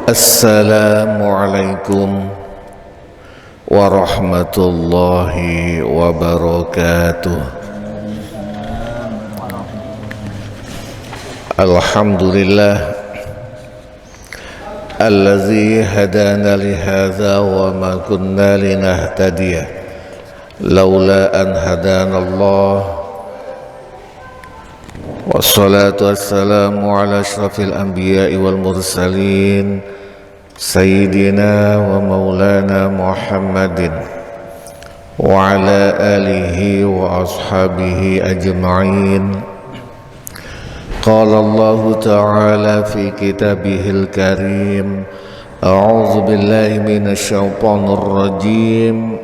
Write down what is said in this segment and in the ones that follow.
Assalamualaikum warahmatullahi wabarakatuh. Alhamdulillah allazi hadana lihadza wa ma kunna linahtadiya laula an hadana Allah. Wassalatu wassalamu ala asyrafil anbiya'i wal mursalin Sayyidina wa maulana Muhammadin wa ala alihi wa ashabihi ajma'in. Qala Allah ta'ala fi kitabihil karim, a'udzu billahi minasy syaithanir rajim.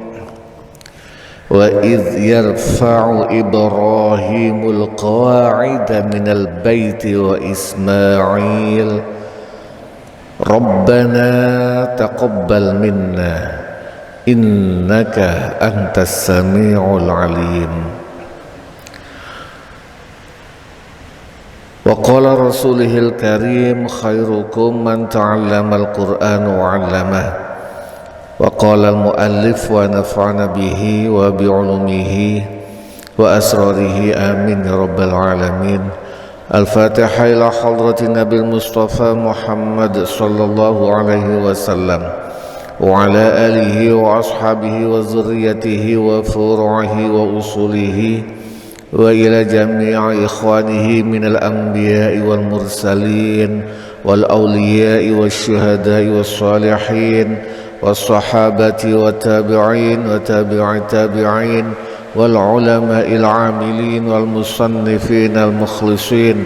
Wa idh yarfa'u Ibrahimul qawa'ida minal baiti wa Ismail Rabbana taqabbal minna innaka antas sami'ul alim. Wa qala rasulihil karim khairukum man ta'allamal qur'ana wa 'allamah. Wa qala al-muallif wa nafa'ana bihi wa bi'ulumihi wa asrarihi amin ya rabbal alamin. Al-Fatihah ila hadratin Nabil Mustafa Muhammad sallallahu alaihi wasallam wa ala alihi wa ashabihi wa zurriyatihi wa furu'ihi wa usulihi wa ila jami'i ikhwanihi minal anbiya'i wal mursalin wal awliya'i wal syuhada'i wal salihin wal sahabati wa tabi'in wa tabi'i tabi'in wal ulama'il amilin wal musannifin al mukhlisin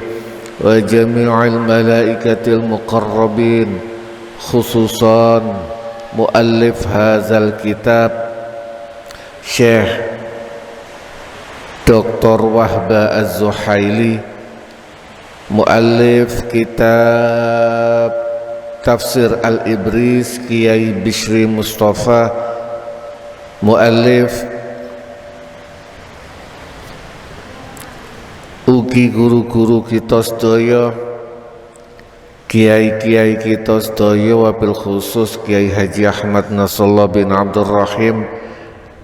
wa jami'il malaikatil muqarrabin, khususan muallif hadzal kitab Syekh Dr. Wahba Az-Zuhaili, muallif kitab Tafsir Al-Ibris Kiai Bishri Mustafa, muallif ugi guru-guru kita sedaya, kiai-kiai kita sedaya, wabil khusus Kiai Haji Ahmad Nasrullah bin Abdul Rahim,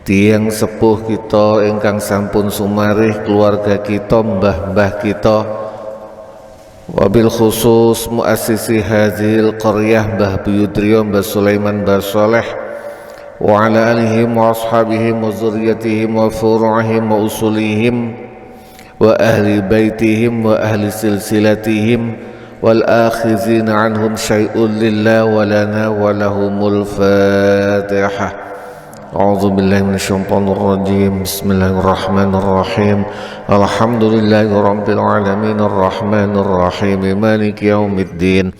tiyang sepuh kita ingkang sampun sumarih, keluarga kita, mbah-mbah kita, wabil khusus muassisi hadhil qaryah Mbah Buyudriyo, Mbah Sulaiman, Mbah Soleh, wa ala alihim wa ashabihim wa zurriyatihim wa furu'ihim wa usulihim wa ahli baitihim wa ahli silsilatihim wal akhizina anhum syai'un lillah wa lana wa lahumul fatihah. A'udzu billahi minasy syaithanir rajim. Bismillahirrahmanirrahim. Alhamdulillahi rabbil alamin arrahmanir rahim maliki yaumiddin.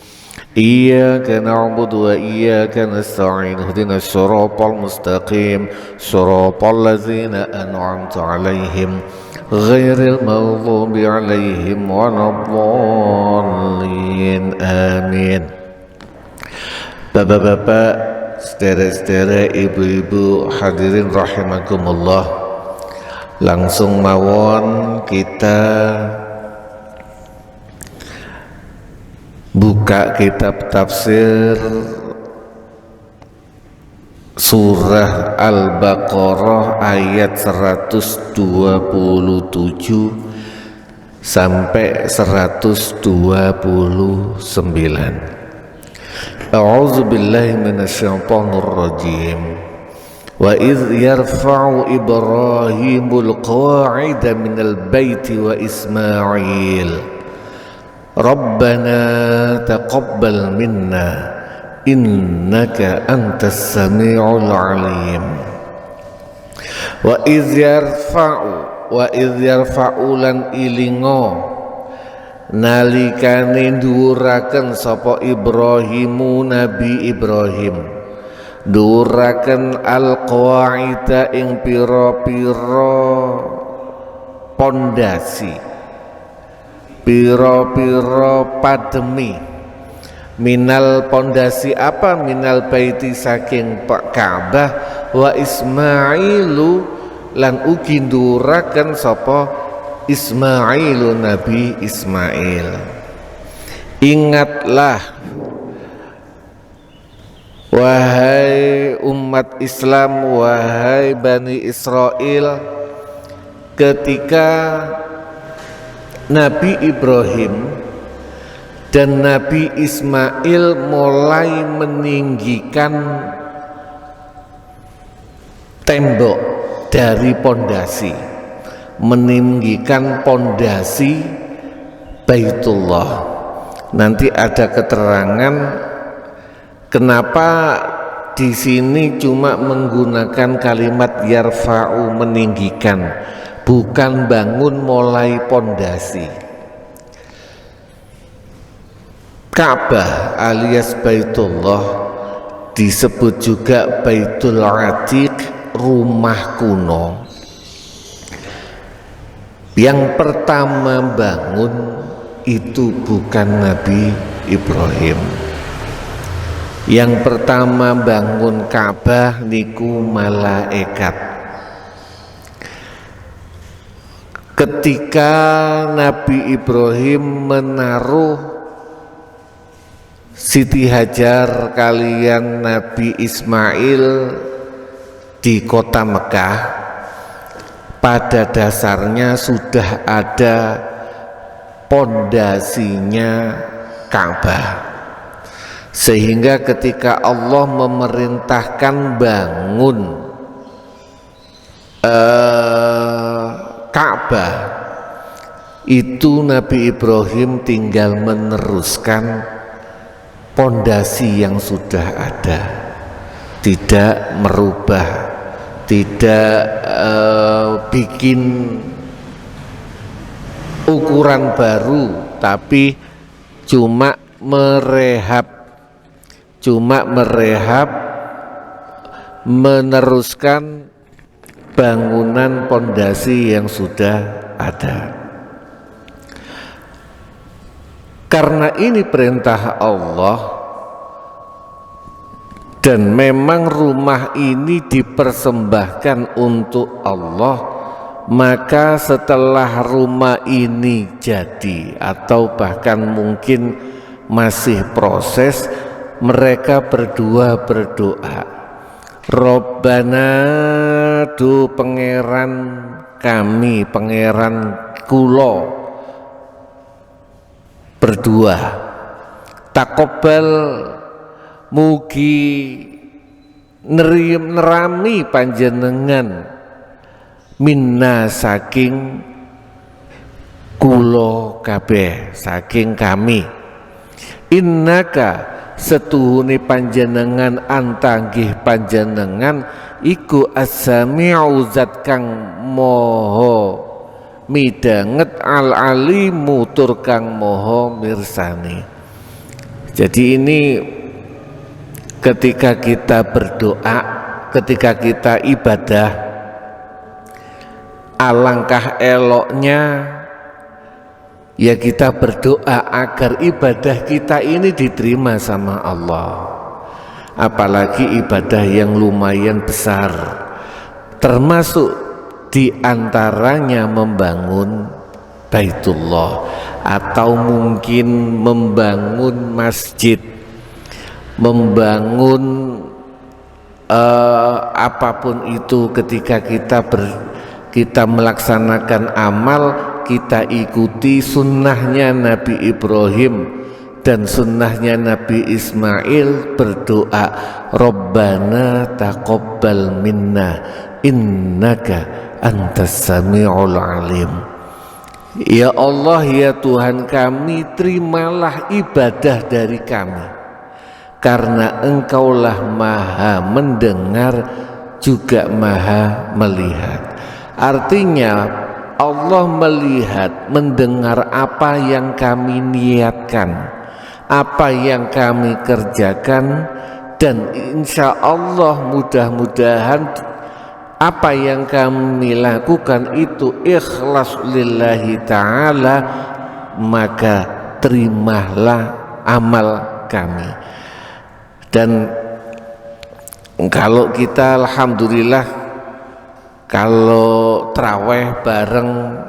Iyyaka na'budu wa iyyaka nasta'in. Ihdinas siratal mustaqim, siratal ladzina an'amta 'alaihim ghairil maghdubi 'alaihim waladdallin. Amin. Bapak-bapak, saudara-saudara, ibu-ibu hadirin rahimakumullah, langsung mawon kita buka kitab tafsir Surah Al-Baqarah ayat 127 sampai 129. A'udzu billahi minasyaitonir rajim. Wa idh yarfa'u Ibrahimul qawa'ida minal baiti wa Ismail Rabbana taqabbal minna innaka antas sami'ul alim. Wa idh yarfa'u lan ilingo nalikane dhuwuraken sapa Ibrahimu, Nabi Ibrahim, dhuwuraken al-qawaida ing pira-pira pondasi, pira-pira pademi, minal pondasi apa, minal baiti saking Ka'bah, wa Ismailu lan ugi nduraken sapa Ismailu, Nabi Ismail. Ingatlah wahai umat Islam, wahai Bani Israel, ketika Nabi Ibrahim dan Nabi Ismail mulai meninggikan tembok dari pondasi, meninggikan pondasi Baitullah. Nanti ada keterangan kenapa di sini cuma menggunakan kalimat yarfa'u, meninggikan, bukan bangun mulai pondasi. Ka'bah alias Baitullah disebut juga Baitul Atiq, rumah kuno. Yang pertama bangun itu bukan Nabi Ibrahim. Yang pertama bangun Ka'bah niku malaikat. Ketika Nabi Ibrahim menaruh Siti Hajar kalian Nabi Ismail di kota Mekah, pada dasarnya sudah ada pondasinya Ka'bah, sehingga ketika Allah memerintahkan bangun Ka'bah, itu Nabi Ibrahim tinggal meneruskan pondasi yang sudah ada, tidak merubah, tidak bikin ukuran baru, tapi cuma merehab, meneruskan bangunan pondasi yang sudah ada. Karena ini perintah Allah dan memang rumah ini dipersembahkan untuk Allah, maka setelah rumah ini jadi atau bahkan mungkin masih proses, mereka berdua berdoa, Robbana, du pangeran kami, pangeran kulo, berdua, takobal, mugi nerami panjenengan minna saking kulo kabeh, saking kami, innaka setuhune panjenengan antanggih panjenengan iku as-sami'u zat kang moho midanget al-alimu tur kang moho mirsani. Jadi ini ketika kita berdoa, ketika kita ibadah, alangkah eloknya ya kita berdoa agar ibadah kita ini diterima sama Allah. Apalagi ibadah yang lumayan besar, termasuk diantaranya membangun Baitullah atau mungkin membangun masjid, membangun apapun itu. Ketika kita melaksanakan amal, kita ikuti sunnahnya Nabi Ibrahim dan sunnahnya Nabi Ismail, berdoa Rabbana taqabbal minna innaka antas sami'ul alim. Ya Allah, ya Tuhan kami, terimalah ibadah dari kami, karena Engkaulah maha mendengar juga maha melihat. Artinya Allah melihat, mendengar apa yang kami niatkan, apa yang kami kerjakan, dan insya Allah mudah-mudahan apa yang kami lakukan itu ikhlas lillahi ta'ala, maka terimalah amal kami. Dan kalau kita alhamdulillah, kalau traweh bareng,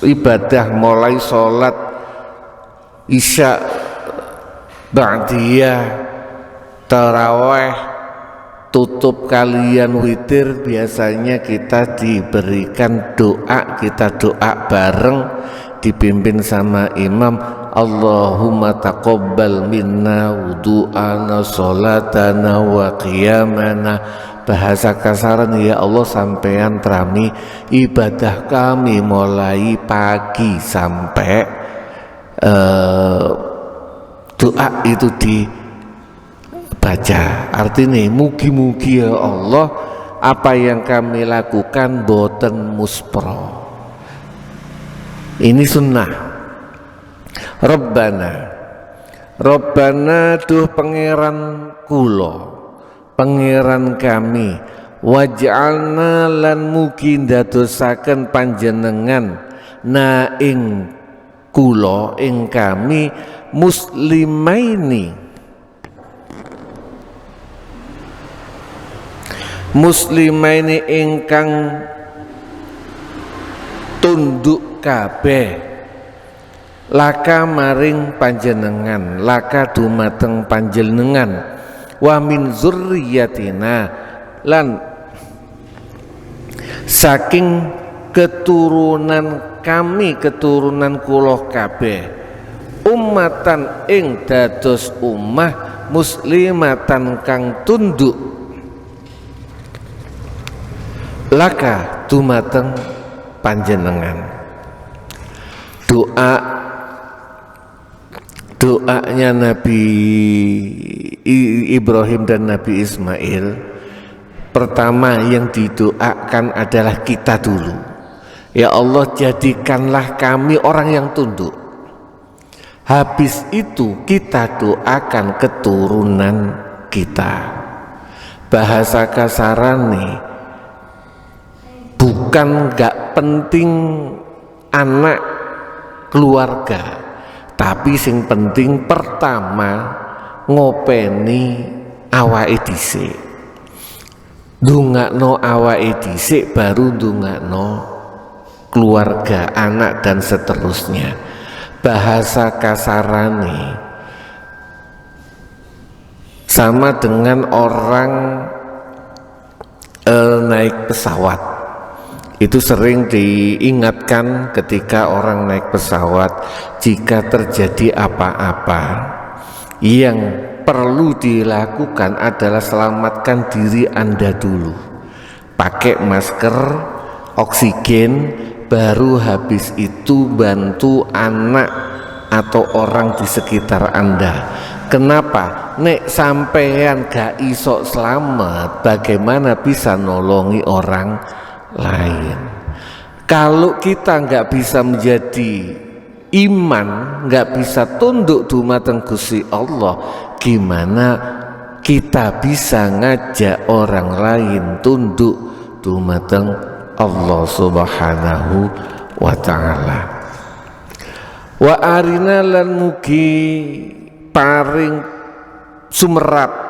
ibadah mulai sholat isya ba'diyah taraweh tutup kalian witir, biasanya kita diberikan doa, kita doa bareng dipimpin sama imam. Allahumma taqabbal minna wudu'ana sholatana wa qiyamana. Bahasa kasaran, ya Allah sampean terami ibadah kami mulai pagi sampai doa itu dibaca. Artinya mugi-mugi ya Allah apa yang kami lakukan boten muspro. Ini sunnah. Rabbana duh pangeran kula, pangeran kami, waj'alna lan mugi ndadosaken panjenengan na ing kula ing kami muslimaini ingkang tunduk kabeh laka maring panjenengan, laka dumateng panjenengan, wa min zurriyatina lan saking keturunan kami, keturunan kula kabeh, ummatan ing dados ummah muslimatan kang tunduk laka dumateng panjenengan. Doanya Nabi Ibrahim dan Nabi Ismail, pertama yang didoakan adalah kita dulu. Ya Allah, jadikanlah kami orang yang tunduk. Habis itu kita doakan keturunan kita. Bahasa kasarane, bukan gak penting anak keluarga, tapi sing penting pertama ngopeni awake dhisik, ndongakno awake dhisik, baru ndongakno keluarga, anak dan seterusnya. Bahasa kasarane sama dengan orang naik pesawat. Itu sering diingatkan ketika orang naik pesawat, jika terjadi apa-apa yang perlu dilakukan adalah selamatkan diri Anda dulu, pakai masker, oksigen, baru habis itu bantu anak atau orang di sekitar Anda. Kenapa? Nek sampean gak iso selamat, bagaimana bisa nolongi orang lain? Kalau kita nggak bisa menjadi iman, nggak bisa tunduk dumateng Gusti Allah, gimana kita bisa ngajak orang lain tunduk dumateng Allah Subhanahu wa ta'ala. Wa arina lan mugi paring sumerap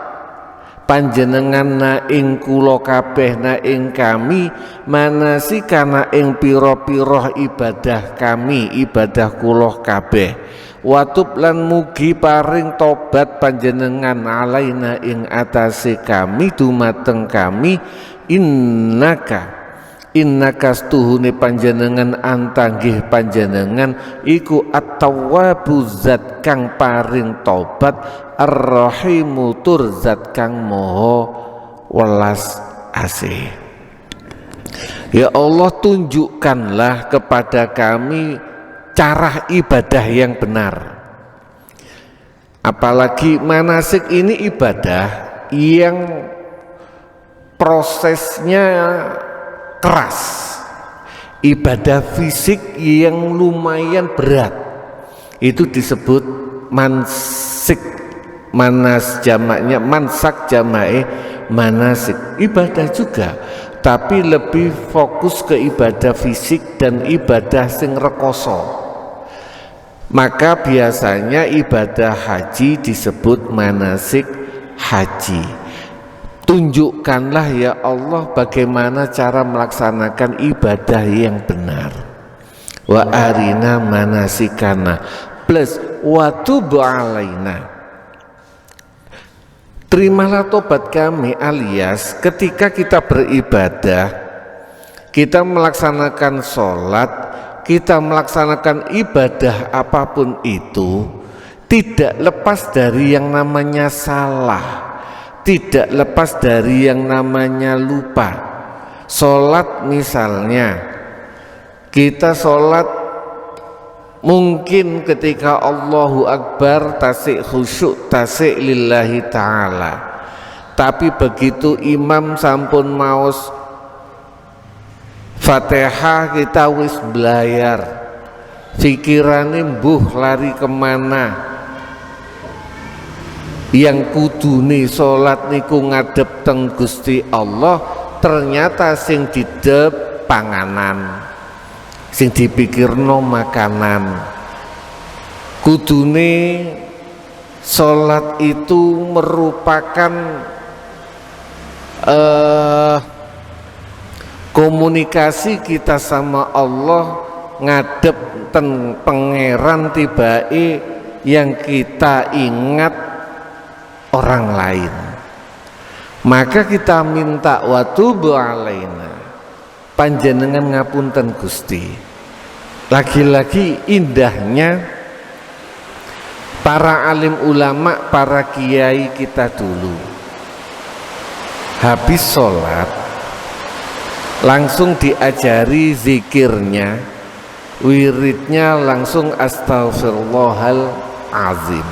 panjenengan na ing kula kabeh, na ing kami, manasikana ing pira-pira ibadah kami, ibadah kula kabeh. Watub lan mugi paring tobat panjenengan alaina ing atase kami, dumateng kami, innaka stuhune panjenengan antanggih panjenengan iku at-tawwabu zat kang paring tobat, ar-rahimu tur zat kang moho welas asih. Ya Allah, tunjukkanlah kepada kami cara ibadah yang benar. Apalagi manasik ini ibadah yang prosesnya keras, ibadah fisik yang lumayan berat, itu disebut mansik. Manas jamaknya mansak, jamaknya manasik, ibadah juga, tapi lebih fokus ke ibadah fisik dan ibadah sing rekoso. Maka biasanya ibadah haji disebut manasik haji. Tunjukkanlah ya Allah bagaimana cara melaksanakan ibadah yang benar. Wa arina manasikana plus wa tub alaina. terimalah tobat kami, alias ketika kita beribadah, kita melaksanakan sholat, kita melaksanakan ibadah apapun itu, tidak lepas dari yang namanya salah, tidak lepas dari yang namanya lupa. Sholat misalnya, kita sholat mungkin ketika Allahu Akbar tasik khusyuk, tasik lillahi ta'ala, tapi begitu imam sampun maos Fatihah kita wis belayar, fikirane mbuh lari kemana. Yang kudune sholat niku ngadep teng Gusti Allah, ternyata sing didep panganan, sing dipikirno makanan. Kudune sholat itu merupakan komunikasi kita sama Allah, ngadep ten pangeran tibae yang kita ingat orang lain. Maka kita minta watubu alaina, panjenengan ngapunten Gusti. Lagi-lagi indahnya para alim ulama, para kiai kita dulu, habis sholat langsung diajari zikirnya, wiridnya langsung astaghfirullahalazim,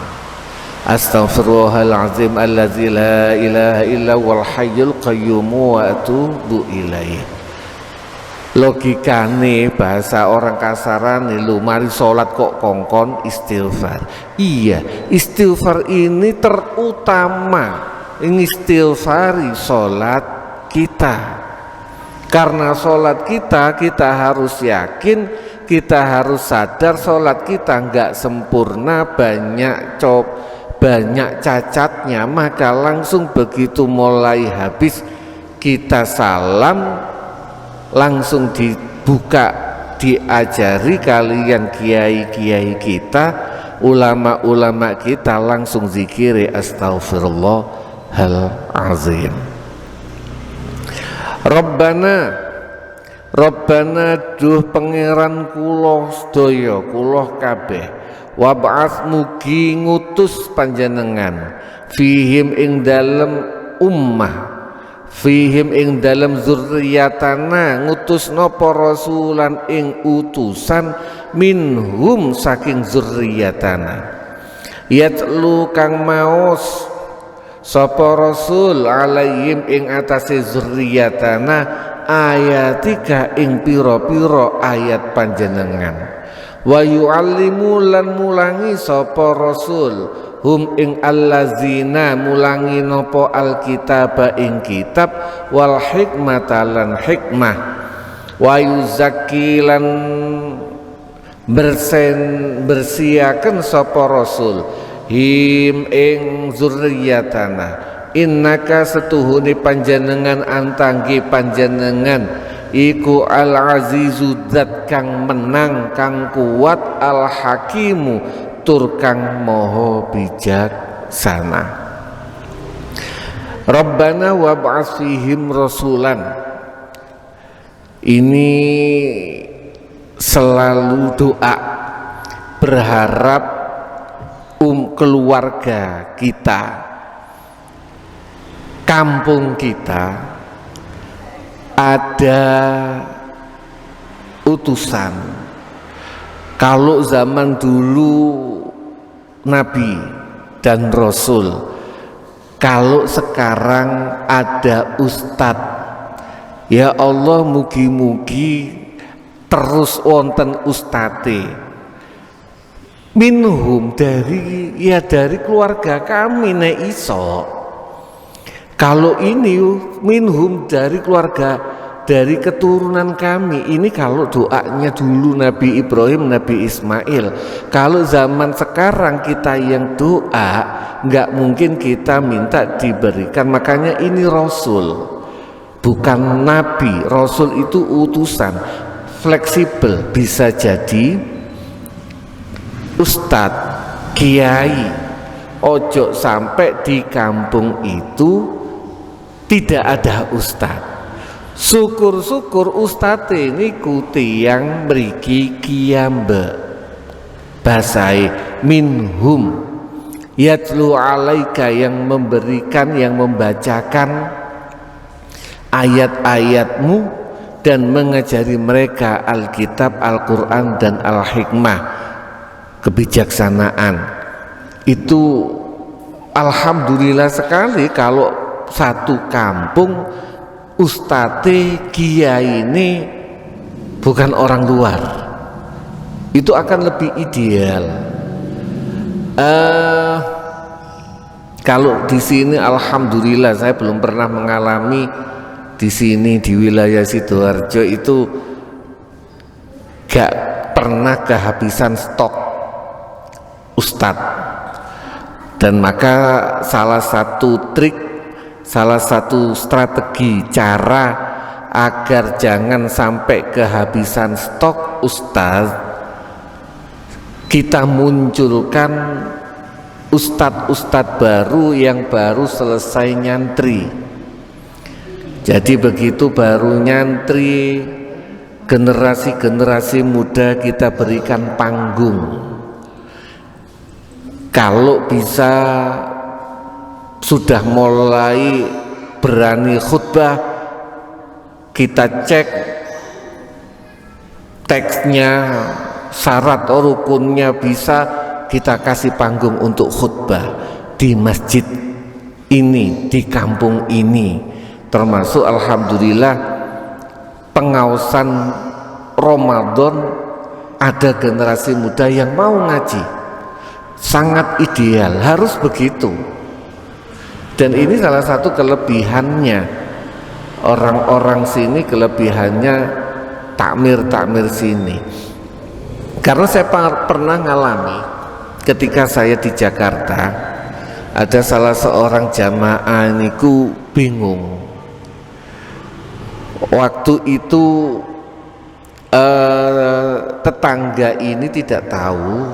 astaghfirullahalazim allazi la ilaha illa wal hayyul qayyum wa atubu ilaih. Logikane bahasa orang kasaran lu mari sholat kok kongkon istighfar. Iya, istighfar ini terutama, ini istighfari sholat kita. Karena sholat kita harus yakin, kita harus sadar sholat kita nggak sempurna, banyak cacatnya. Maka langsung begitu mulai habis kita salam, langsung dibuka, diajari kalian kiai-kiai kita, ulama-ulama kita langsung zikiri astaghfirullahalazim. Rabbana duh pangeran kula sedaya, kula kabeh, wab'ats mugi ngutus panjenengan fihim ing dalem ummah, fihim ing dalem zurriyatana, ngutus napa rasulan ing utusan minhum saking zurriyatana, yatlu kang maos sapa rasul alaihim ing atase zurriyatana ayatika ing pira-pira ayat panjenengan, wa yu'allimu lan mulangi sapa rasul hum ing allazina mulangi napa alkitaba ing kitab, wal hikmata lan hikmah, wa yuzakki lan bersiaken sapa rasul him ing zurriyatana, innaka setuhune panjenengan antangge panjenengan iku al azizu zat kang menang kang kuat, al hakimu tur kang maha bijaksana. Rabbana wab'ats fihim rasulan, ini selalu doa berharap keluarga kita, kampung kita ada utusan. Kalau zaman dulu Nabi dan Rasul, kalau sekarang ada Ustadz, ya Allah mugi-mugi terus wonten ustate minhum, dari keluarga kami nek iso. Kalau ini minhum dari keluarga, dari keturunan kami. Ini kalau doanya dulu Nabi Ibrahim, Nabi Ismail. Kalau zaman sekarang kita yang doa, nggak mungkin kita minta diberikan. Makanya ini Rasul, bukan Nabi. Rasul itu utusan, fleksibel, bisa jadi ustadz, kiai, Ojo sampai di kampung itu tidak ada ustadz. Syukur-syukur ustadz ini tiyang mriki kiyambe basai minhum yatlu alaika, yang memberikan, yang membacakan ayat-ayatmu dan mengajari mereka Alkitab, Al-Quran dan Al-Hikmah, kebijaksanaan. Itu alhamdulillah sekali kalau satu kampung ustadz kiai ini bukan orang luar, itu akan lebih ideal. Kalau di sini alhamdulillah saya belum pernah mengalami di sini di wilayah Sidoarjo itu gak pernah kehabisan stok ustadz. Dan maka salah satu trik, salah satu strategi cara agar jangan sampai kehabisan stok ustadz, kita munculkan ustadz-ustadz baru yang baru selesai nyantri. Jadi begitu baru nyantri, generasi-generasi muda kita berikan panggung. Kalau bisa sudah mulai berani khutbah, kita cek teksnya, syarat rukunnya, bisa kita kasih panggung untuk khutbah di masjid ini, di kampung ini. Termasuk alhamdulillah pengawasan Ramadan ada generasi muda yang mau ngaji, sangat ideal, harus begitu. Dan ini salah satu kelebihannya orang-orang sini, kelebihannya takmir sini. Karena saya pernah ngalami ketika saya di Jakarta, ada salah seorang jamaah niku bingung. Waktu itu tetangga ini tidak tahu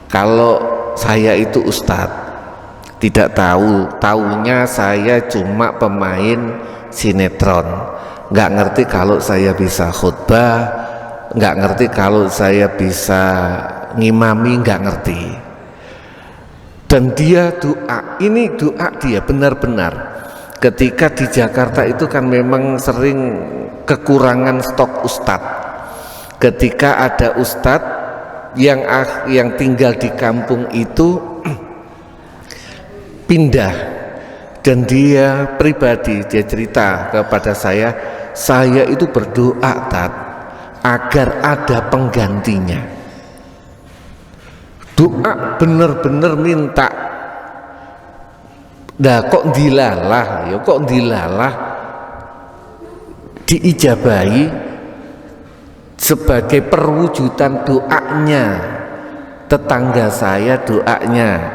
kalau saya itu ustadz, tidak tahu, taunya saya cuma pemain sinetron, nggak ngerti kalau saya bisa khutbah, nggak ngerti kalau saya bisa ngimami, nggak ngerti. Dan dia doa, ini doa dia benar-benar. Ketika di Jakarta itu kan memang sering kekurangan stok ustadz. Ketika ada ustadz yang tinggal di kampung itu pindah, dan dia pribadi, dia cerita kepada saya itu berdoa Tat, agar ada penggantinya. Doa bener-bener minta. Nah kok dilalah diijabahi sebagai perwujudan doanya tetangga saya, doanya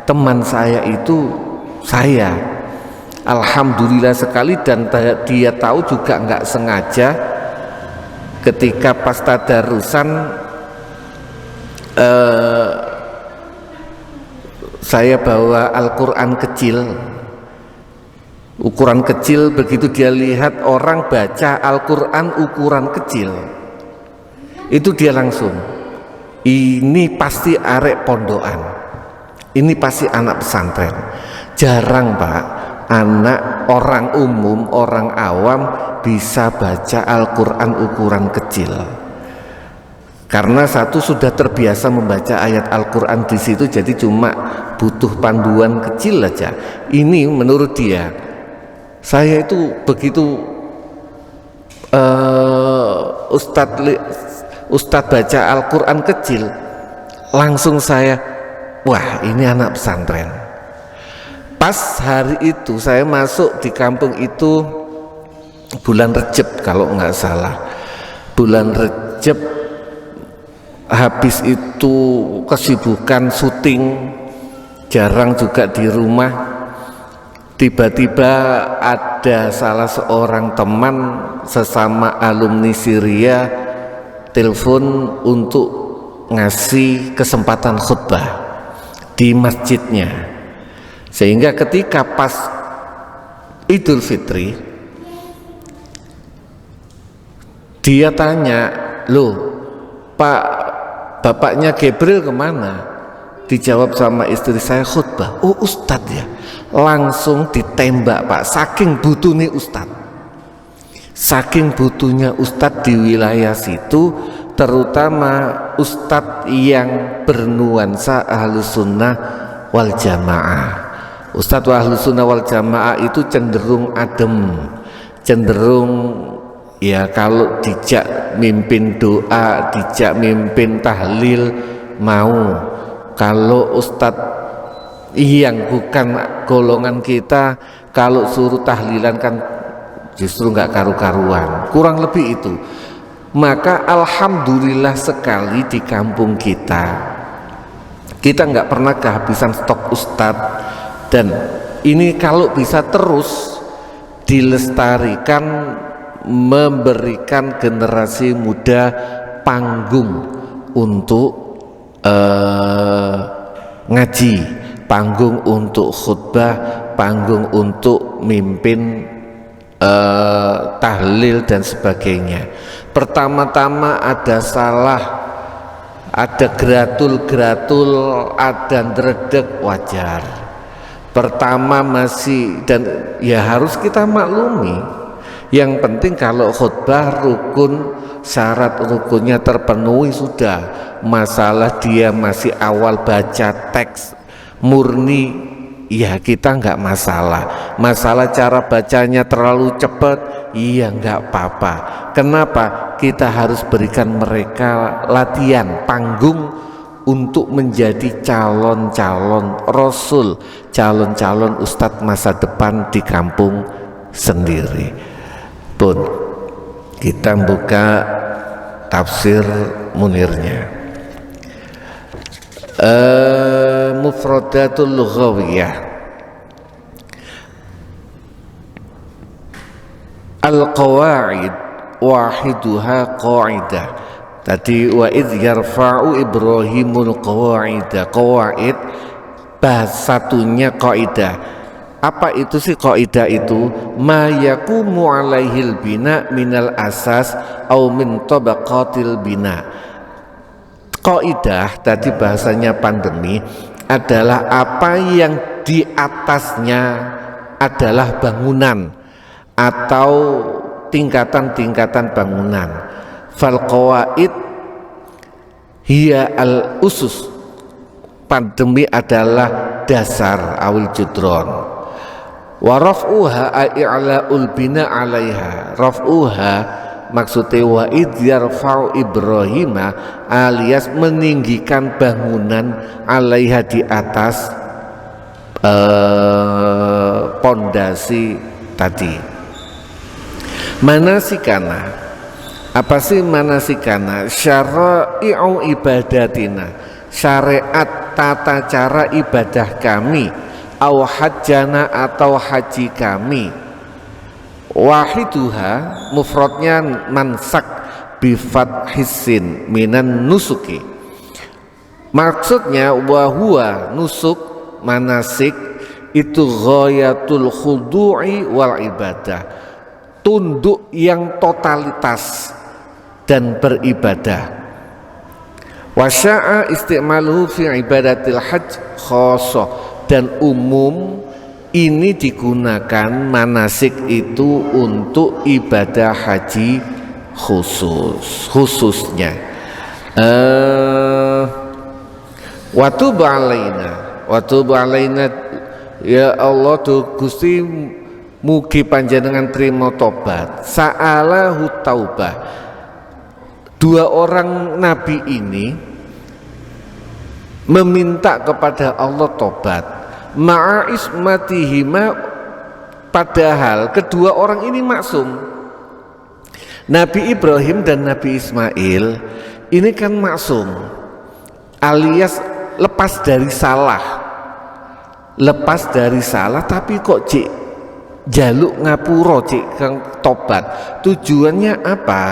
teman saya itu saya. Alhamdulillah sekali. Dan dia tahu juga nggak sengaja ketika pas tadarusan saya bawa Al-Quran kecil, ukuran kecil. Begitu dia lihat orang baca Al-Quran ukuran kecil, itu dia langsung, ini pasti arek pondokan, ini pasti anak pesantren. Jarang Pak, anak orang umum, orang awam bisa baca Al-Quran ukuran kecil. Karena satu sudah terbiasa membaca ayat Al-Quran di situ, jadi cuma butuh panduan kecil aja. Ini menurut dia, saya itu begitu Ustadz baca Al-Quran kecil, langsung saya, wah ini anak pesantren. Pas hari itu saya masuk di kampung itu bulan Rejab kalau nggak salah, bulan Rejab. Habis itu kesibukan syuting, jarang juga di rumah. Tiba-tiba ada salah seorang teman sesama alumni Syria telepon untuk ngasih kesempatan khutbah di masjidnya, sehingga ketika pas Idul Fitri dia tanya, loh Pak, bapaknya Gabriel kemana? Dijawab sama istri saya, khutbah. Oh Ustadz ya, langsung ditembak Pak, saking butuhnya Ustadz. Saking butuhnya Ustadz di wilayah situ, terutama Ustadz yang bernuansa Ahlus Sunnah wal Jamaah. Ustadz Ahlus Sunnah wal Jamaah itu cenderung adem, cenderung ya kalau dijak mimpin doa, dijak mimpin tahlil mau. Kalau Ustadz yang bukan golongan kita, kalau suruh tahlilan kan justru nggak karu-karuan, kurang lebih itu. Maka alhamdulillah sekali di kampung kita nggak pernah kehabisan stok Ustadz, dan ini kalau bisa terus dilestarikan, memberikan generasi muda panggung untuk ngaji, panggung untuk khutbah, panggung untuk mimpin tahlil dan sebagainya. Pertama-tama ada salah, ada gratul-gratul, ada dredeg, wajar. Pertama masih, dan ya harus kita maklumi. Yang penting kalau khutbah rukun, syarat rukunnya terpenuhi sudah. Masalah dia masih awal baca teks murni, ya kita nggak masalah. Masalah cara bacanya terlalu cepat, iya nggak apa-apa. Kenapa? Kita harus berikan mereka latihan, panggung untuk menjadi calon-calon rasul, calon-calon ustadz masa depan di kampung sendiri. Pun kita buka tafsir Munirnya. Mufradatul lughawiyah. Al-qawaid wahiduha qaidah. Tadi wa idh yarfa'u Ibrahimul qawaida. Qawaid bahasa satunya qaidah. Apa itu sih qaidah itu? Ma yaqumu alaihil bina minal asas au min tabaqatil bina. Qaidah tadi bahasanya pandemi adalah apa yang di atasnya adalah bangunan atau tingkatan-tingkatan bangunan. Fal qawaid hiya al usus. Pandemi adalah dasar awil judron. Wa raf'uha i'la'ul bina 'alaiha. Raf'uha maksudnya wa idh yarfa'u Ibrahima alias meninggikan bangunan 'alaiha di atas pondasi tadi. Manasikana, apa sih manasikana? Syara'i'u ibadatina, syariat tata cara ibadah kami, au hajjana atau haji kami. Wahiduha mufradnya mansak bifat hisin minan nusuki. Maksudnya wahua nusuk manasik itu ghayatul khudu'i wal ibadah, tunduk yang totalitas dan beribadah. Wasya'a istimaluhu fi ibadatil hajj khosoh, dan umum ini digunakan manasik itu untuk ibadah haji khususnya. Wa tub alaina ya Allah tu Gusti, mugi panjenengan terima tobat. Sa'alahu taubah. Dua orang nabi ini meminta kepada Allah tobat. Ma'a ismatihima, padahal kedua orang ini maksum. Nabi Ibrahim dan Nabi Ismail ini kan maksum, alias lepas dari salah. Lepas dari salah tapi kok cik jaluk ngapuro, cik kang tobat. Tujuannya apa?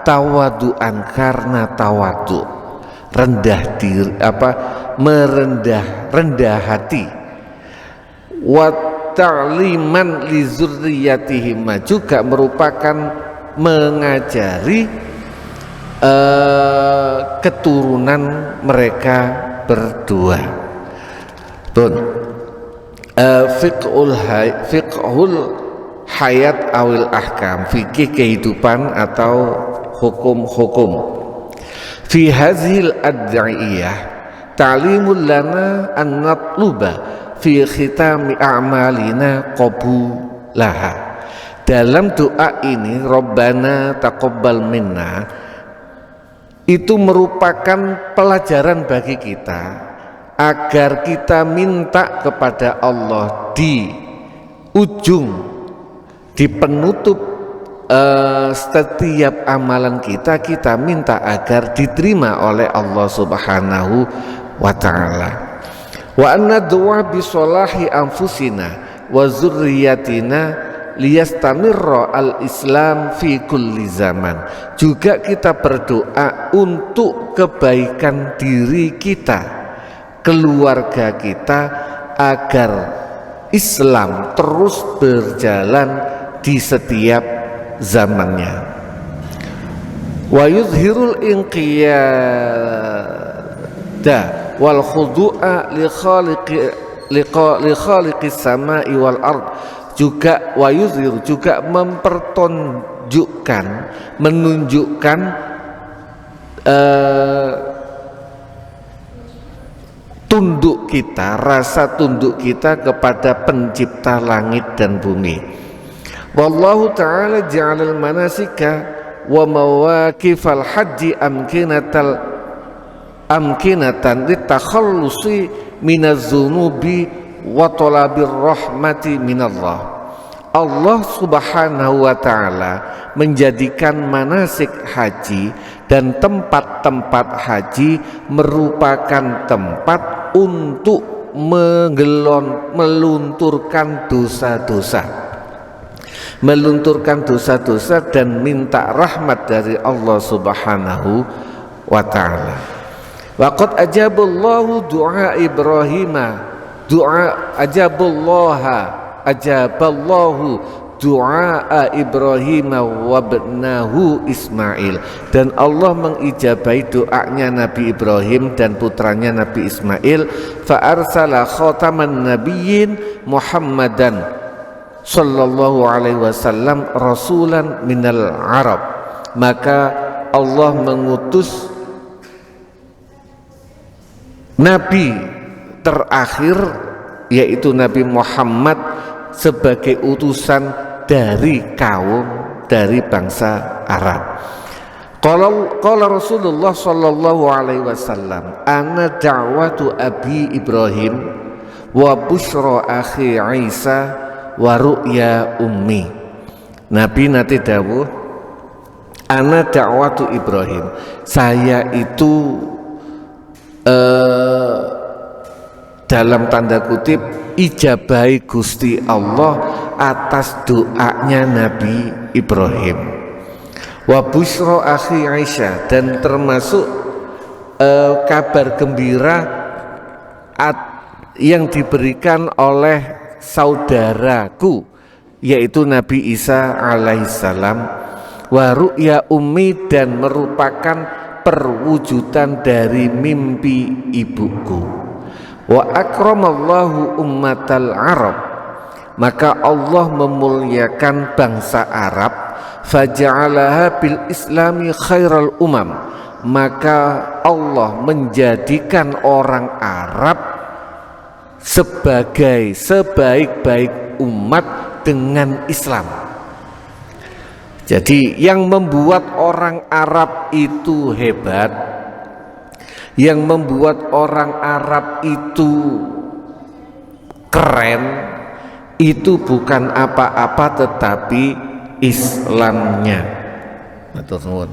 Tawaduan, karena tawadu, rendah diri, rendah hati. Wa ta'liman li zurriyatihim, juga merupakan mengajari keturunan mereka berdua. Fiqhul hayat awil ahkam, fikih kehidupan atau hukum-hukum. Fi hazil ad'iyah ta'limul lana an natluba fi khitami a'malina qabulaha. Dalam doa ini Rabbana taqabbal minna, itu merupakan pelajaran bagi kita agar kita minta kepada Allah di ujung, di penutup setiap amalan kita minta agar diterima oleh Allah Subhanahu wa ta'ala. Wa anna du'a bi salahi anfusina wa zurriyatina liyastamirra al-islam fi kulli zaman. Juga kita berdoa untuk kebaikan diri kita, keluarga kita, agar Islam terus berjalan di setiap zamannya. Wa yuzhirul inqiyada wal khudu'a li khaliqis samai wal ard. Juga wa yuzhir, juga menunjukkan tunduk kita, rasa tunduk kita kepada pencipta langit dan bumi. Wallahu ta'ala ja'alal manasika wa mawaqifal haji amkinatan litakhallusi minaz zunubi wa talabir rahmati minallah. Allah Subhanahu wa ta'ala menjadikan manasik haji dan tempat-tempat haji merupakan tempat untuk melunturkan dosa-dosa dan minta rahmat dari Allah Subhanahu wa ta'ala. Wa qad ajaballahu du'a Ibrahim wa ibnahu Ismail, dan Allah mengijabahi doanya Nabi Ibrahim dan putranya Nabi Ismail. Fa arsala khataman nabiyyin Muhammadan sallallahu alaihi wasallam rasulan minal Arab, maka Allah mengutus Nabi terakhir yaitu Nabi Muhammad sebagai utusan dari bangsa Arab. Qala Rasulullah sallallahu alaihi wasallam, ana da'watu abi Ibrahim wa busyra akhi Isa wa ru'ya ummi. Nabi nanti dawuh, ana da'watu Ibrahim, saya itu dalam tanda kutip ijabahi Gusti Allah atas doanya Nabi Ibrahim. Wa busyra akhi Aisyah, dan termasuk kabar gembira yang diberikan oleh saudaraku yaitu Nabi Isa alaihissalam. Wa ru'ya ummi, dan merupakan perwujudan dari mimpi ibuku. Wa akramallahu ummatal Arab, maka Allah memuliakan bangsa Arab. Faja'alaha bil islami khairal umam, maka Allah menjadikan orang Arab sebagai sebaik-baik umat dengan Islam. Jadi yang membuat orang Arab itu hebat, yang membuat orang Arab itu keren, itu bukan apa-apa tetapi Islamnya. Matur nuwun.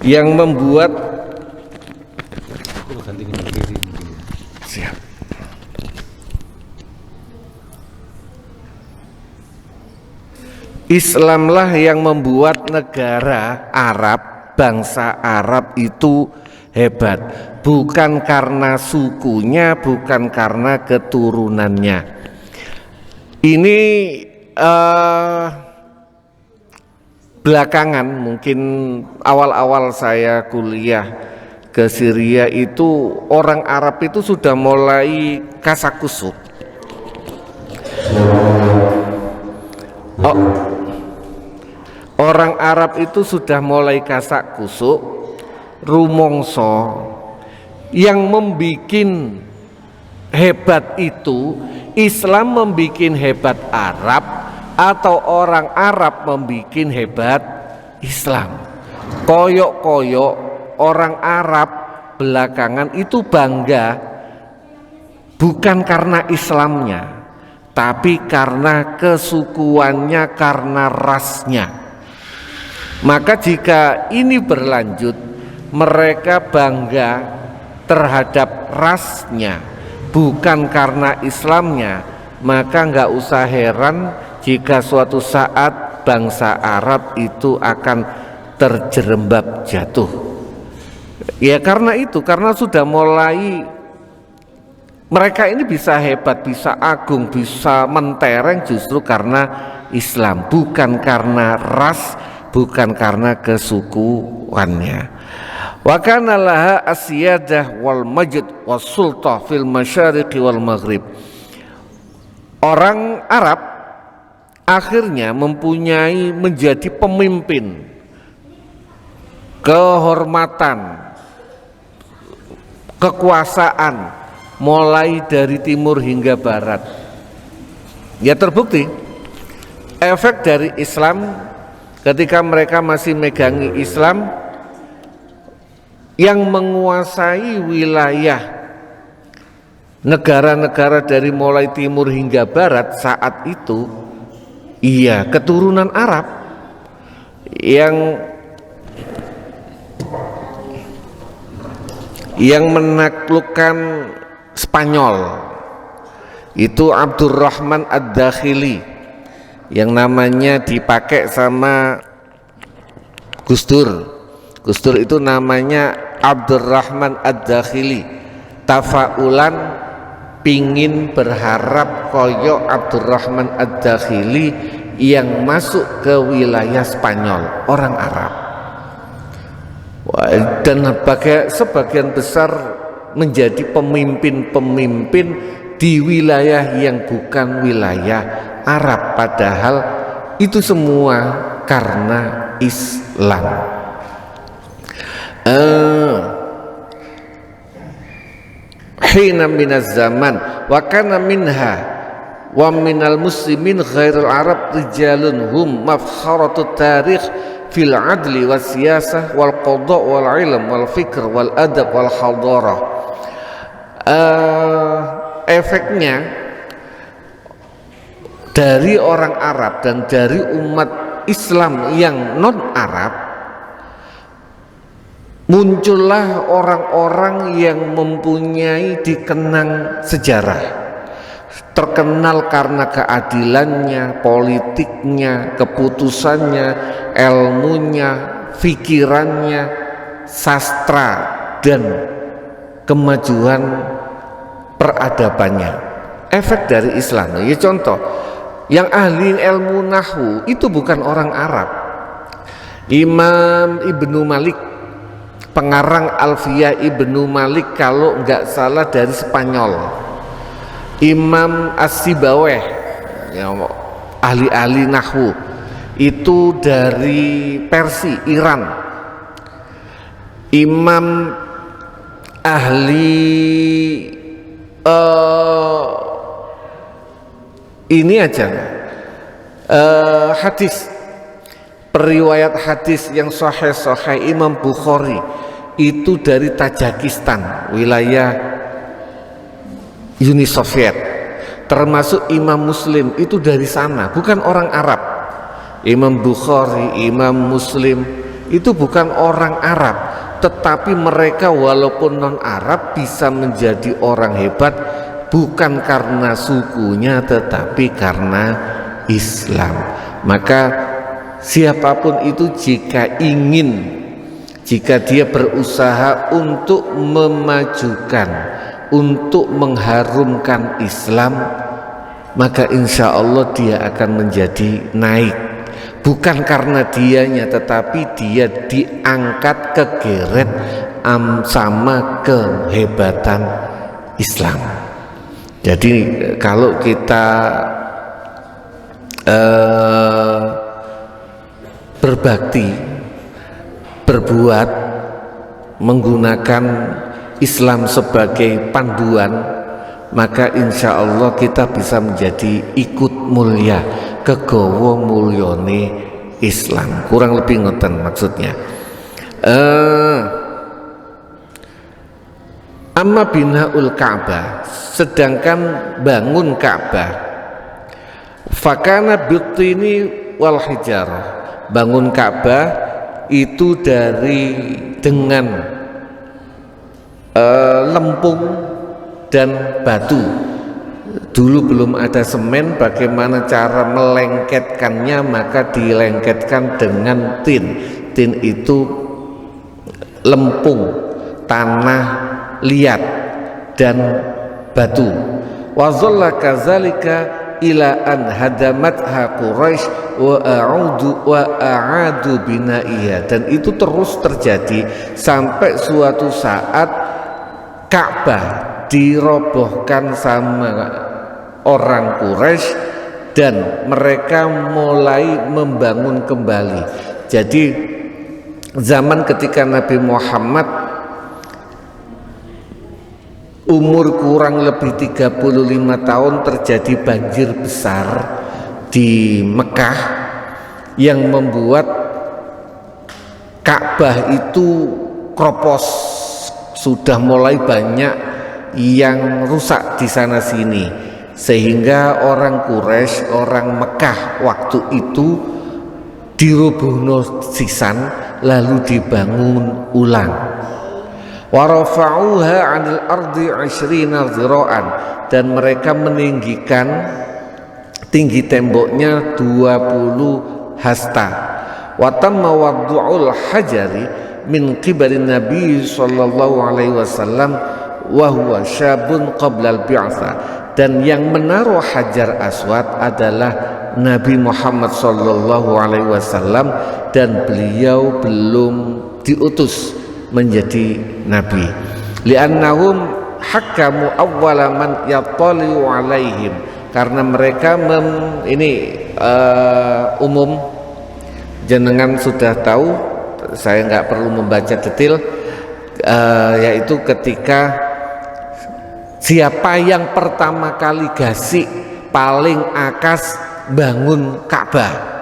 Yang membuat siap. Islamlah yang membuat negara Arab, bangsa Arab itu hebat, bukan karena sukunya, bukan karena keturunannya. Ini belakangan, mungkin awal-awal saya kuliah ke Syria itu, orang Arab itu sudah mulai kasakusuk. Orang Arab itu sudah mulai kasak kusuk, rumongso. Yang membikin hebat itu Islam membikin hebat Arab, atau orang Arab membikin hebat Islam. Koyok-koyok orang Arab belakangan itu bangga bukan karena Islamnya, tapi karena kesukuannya, karena rasnya. Maka jika ini berlanjut, mereka bangga terhadap rasnya, bukan karena Islamnya, maka nggak usah heran jika suatu saat bangsa Arab itu akan terjerembab jatuh. Ya karena itu, karena sudah mulai mereka ini bisa hebat, bisa agung, bisa mentereng justru karena Islam, bukan karena ras, bukan karena kesukuannya. Wa kana laha asyadah wal majd was sultah fil masyariqi wal maghrib. Orang Arab akhirnya mempunyai, menjadi pemimpin, kehormatan, kekuasaan mulai dari timur hingga barat. Ya terbukti efek dari Islam ketika mereka masih megangi Islam, yang menguasai wilayah negara-negara dari mulai timur hingga barat saat itu, iya, keturunan Arab yang menaklukkan Spanyol itu Abdurrahman Ad-Dakhili, yang namanya dipakai sama Gus Dur. Gus Dur itu namanya Abdurrahman Ad-Dakhili, tafaulan pingin berharap koyok Abdurrahman Ad-Dakhili yang masuk ke wilayah Spanyol, orang Arab. Dan sebagian besar menjadi pemimpin-pemimpin di wilayah yang bukan wilayah Arab, padahal itu semua karena Islam. Hina minaz zaman wa kana minha wa minal muslimin ghairul Arab rijalun hum mafkharatut tarikh fil adli was siyasah wal qada wal ilm wal fikr wal adab wal hadarah. Efeknya dari orang Arab dan dari umat Islam yang non Arab, muncullah orang-orang yang mempunyai dikenang sejarah, terkenal karena keadilannya, politiknya, keputusannya, ilmunya, pikirannya, sastra, dan kemajuan peradabannya. Efek dari Islam. Ya contoh, yang ahli ilmu nahwu itu bukan orang Arab. Imam Ibnu Malik, pengarang Alfiyah Ibnu Malik kalau nggak salah dari Spanyol. Imam As-Sibaweh, ya, ahli-ahli nahwu itu dari Persia, Iran. Imam ahli ini aja hadis, periwayat hadis yang sahih Imam Bukhari itu dari Tajikistan, wilayah Uni Soviet. Termasuk Imam Muslim itu dari sana, bukan orang Arab. Imam Bukhari, Imam Muslim itu bukan orang Arab, tetapi mereka walaupun non Arab bisa menjadi orang hebat bukan karena sukunya tetapi karena Islam. Maka siapapun itu jika dia berusaha untuk memajukan, untuk mengharumkan Islam, maka insya Allah dia akan menjadi naik. Bukan karena dianya, tetapi dia diangkat kegeret sama kehebatan Islam. Jadi kalau kita berbakti, berbuat, menggunakan Islam sebagai panduan, maka insya Allah kita bisa menjadi ikut mulia, kegawa mulyane Islam. Kurang lebih ngoten maksudnya. Amma binaul Ka'bah, sedangkan bangun Ka'bah, fakana bitini wal hijarah, bangun Ka'bah itu dengan lempung dan batu. Dulu belum ada semen, bagaimana cara melengketkannya? Maka dilengketkan dengan tin. Tin itu lempung, tanah liat dan batu. Wa dhalla kadzalika ila an hadamatha Quraisy wa a'adu binaiha, dan itu terus terjadi sampai suatu saat Ka'bah dirobohkan sama orang Quraisy dan mereka mulai membangun kembali. Jadi zaman ketika Nabi Muhammad umur kurang lebih 35 tahun terjadi banjir besar di Mekah yang membuat Ka'bah itu kropos, sudah mulai banyak yang rusak di sana sini, sehingga orang Quraisy, orang Mekah waktu itu dirobohno sisan lalu dibangun ulang. Wa rafa'uha 'anil ardi 20 dhira'an, dan mereka meninggikan tinggi temboknya 20 hasta. Wa tamma wad'ul hajari min qibali Nabi sallallahu alaihi wasallam wa huwa syabun qabla al-bi'tsah, dan yang menaruh Hajar Aswad adalah Nabi Muhammad sallallahu alaihi wasallam dan beliau belum diutus menjadi nabi. Li'annahum hakamu awwala man yattali'u alaihim, karena mereka umum, jenengan sudah tahu, saya nggak perlu membaca detail, yaitu ketika siapa yang pertama kali gasik paling akas bangun Ka'bah.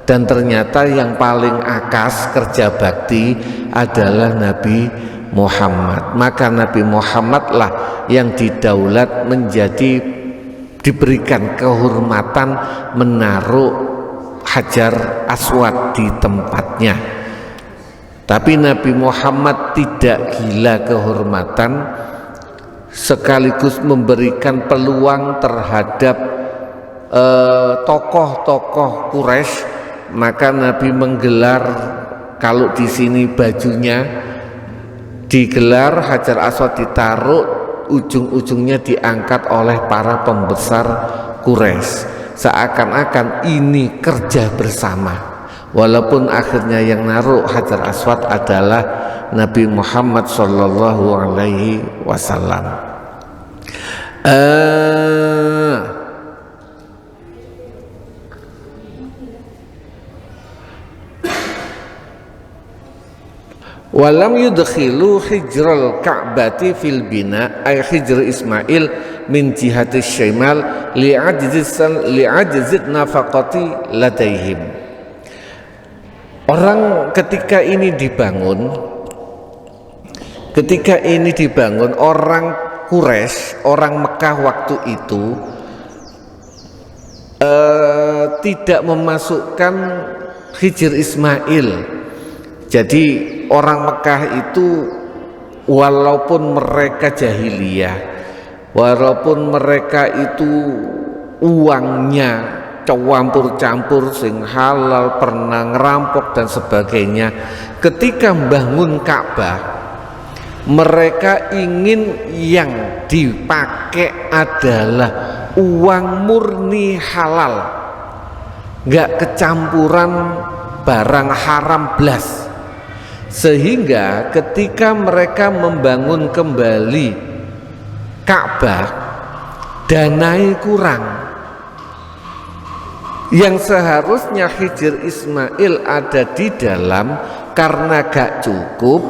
Dan ternyata yang paling akas kerja bakti adalah Nabi Muhammad. Maka Nabi Muhammadlah yang didaulat diberikan kehormatan menaruh Hajar Aswad di tempatnya. Tapi Nabi Muhammad tidak gila kehormatan, sekaligus memberikan peluang terhadap tokoh-tokoh Quraisy. Maka Nabi menggelar, kalau di sini bajunya digelar, Hajar Aswad ditaruh, ujung-ujungnya diangkat oleh para pembesar Quraisy, seakan-akan ini kerja bersama, walaupun akhirnya yang naruh Hajar Aswad adalah Nabi Muhammad sallallahu alaihi wasallam. Walam yudkhilu hijral Ka'bati fil bina, ay hijr Ismail min jihati syimal li'ajzit nafaqati ladaihim. Orang ketika ini dibangun, orang Quraisy, orang Mekah waktu itu tidak memasukkan hijr Ismail. Jadi orang Mekah itu walaupun mereka jahiliyah, walaupun mereka itu uangnya campur-campur sing halal, pernah ngerampok dan sebagainya. Ketika membangun Ka'bah, mereka ingin yang dipakai adalah uang murni halal, nggak kecampuran barang haram blas. Sehingga ketika mereka membangun kembali Ka'bah, danai kurang. Yang seharusnya Hijr Ismail ada di dalam, karena gak cukup,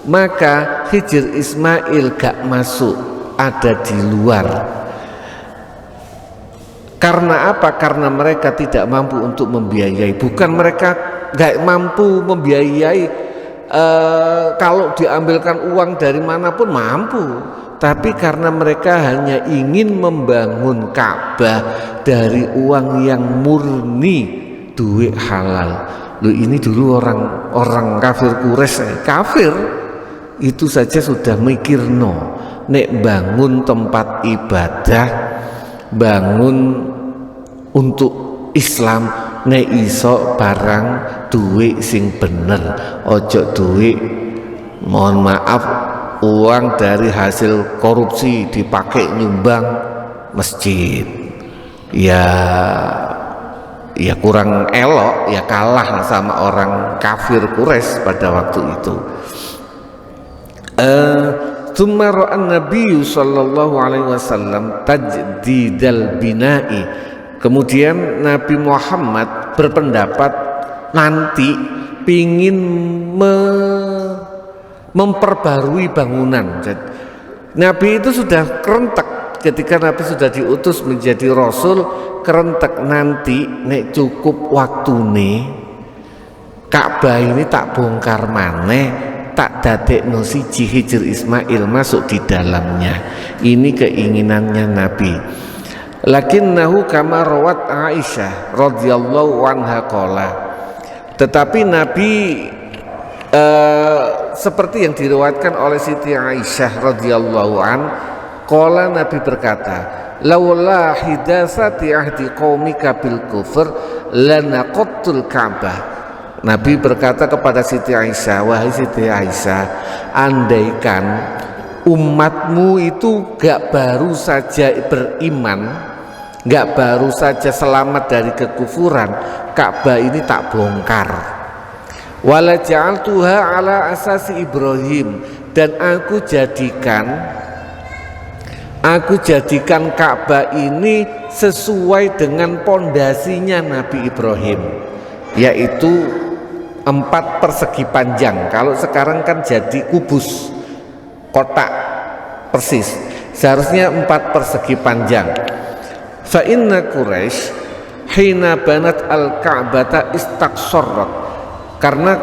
maka Hijr Ismail gak masuk, ada di luar. Karena apa? Karena mereka tidak mampu untuk membiayai. Bukan mereka gak mampu membiayai, kalau diambilkan uang dari manapun mampu, tapi karena mereka hanya ingin membangun Ka'bah dari uang yang murni, duit halal. Loh, ini dulu orang kafir Quraisy, kafir itu saja sudah mikir nek bangun tempat ibadah, bangun untuk Islam, nek iso barang duit sing bener, ojo duit mohon maaf uang dari hasil korupsi dipakai nyumbang masjid. Ya kurang elok, ya kalah sama orang kafir Quraisy pada waktu itu. Tsumma ra'an Nabi sallallahu alaihi wasallam tajdidal bina'i. Kemudian Nabi Muhammad berpendapat nanti pingin memperbarui bangunan. Nabi itu sudah kerentek ketika Nabi sudah diutus menjadi Rasul, kerentek nanti nek cukup waktune Ka'bah ini tak bongkar maneh, tak dadekno siji Hijr Ismail masuk di dalamnya. Ini keinginannya Nabi. Lakinnahu kama rawat Aisyah radhiyallahu anha qala. Tetapi Nabi seperti yang diriwayatkan oleh Siti Aisyah radhiyallahu an, qala Nabi berkata, laula hidasati ahdi qaumika bil kufr lanaqattul Ka'bah. Nabi berkata kepada Siti Aisyah, wahai Siti Aisyah, andaikan umatmu itu gak baru saja beriman, gak baru saja selamat dari kekufuran, Ka'bah ini tak bongkar. Wala ja'altuha ala asasi Ibrahim, dan aku jadikan Ka'bah ini sesuai dengan pondasinya Nabi Ibrahim, yaitu 4 persegi panjang. Kalau sekarang kan jadi kubus, kotak persis, seharusnya 4 persegi panjang. Fa inna Quraisy hina banat al-Ka'bata istaqsarrat, karena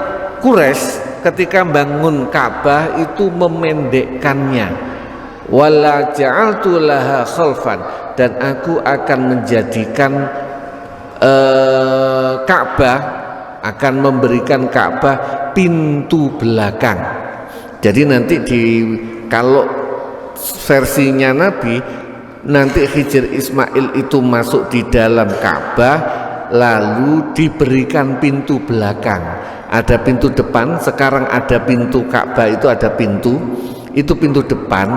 Quraisy ketika bangun Ka'bah itu memendekkannya. Wala ja'altu laha khalfan, dan aku akan menjadikan Ka'bah, akan memberikan Ka'bah pintu belakang. Jadi nanti kalau versinya Nabi, nanti Hijr Ismail itu masuk di dalam Ka'bah, lalu diberikan pintu belakang. Ada pintu depan, sekarang ada pintu Ka'bah itu ada pintu, itu pintu depan.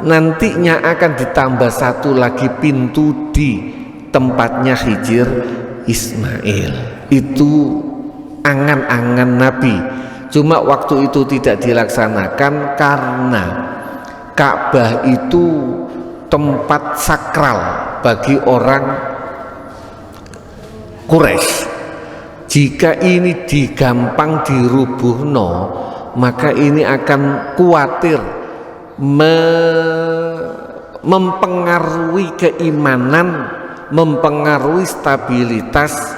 Nantinya akan ditambah 1 lagi pintu di tempatnya Hijr Ismail. Itu angan-angan Nabi. Cuma waktu itu tidak dilaksanakan karena Ka'bah itu tempat sakral bagi orang Quraisy. Jika ini digampang dirubuhno, maka ini akan khawatir mempengaruhi keimanan, mempengaruhi stabilitas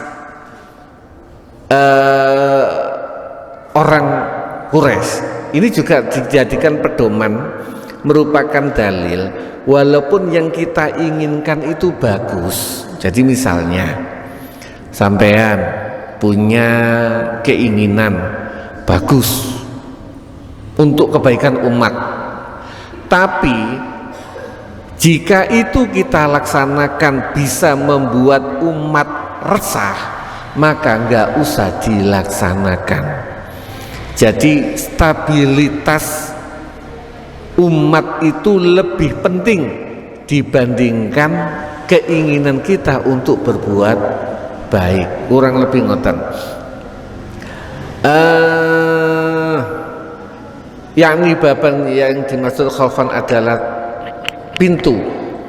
orang Quraisy. Ini juga dijadikan pedoman, merupakan dalil walaupun yang kita inginkan itu bagus. Jadi misalnya sampean punya keinginan bagus untuk kebaikan umat, tapi Jika itu kita laksanakan bisa membuat umat resah, maka nggak usah dilaksanakan. Jadi stabilitas umat itu lebih penting dibandingkan keinginan kita untuk berbuat baik. Kurang lebih ngoten. Yakni baban yang dimaksud khaufan adalah pintu.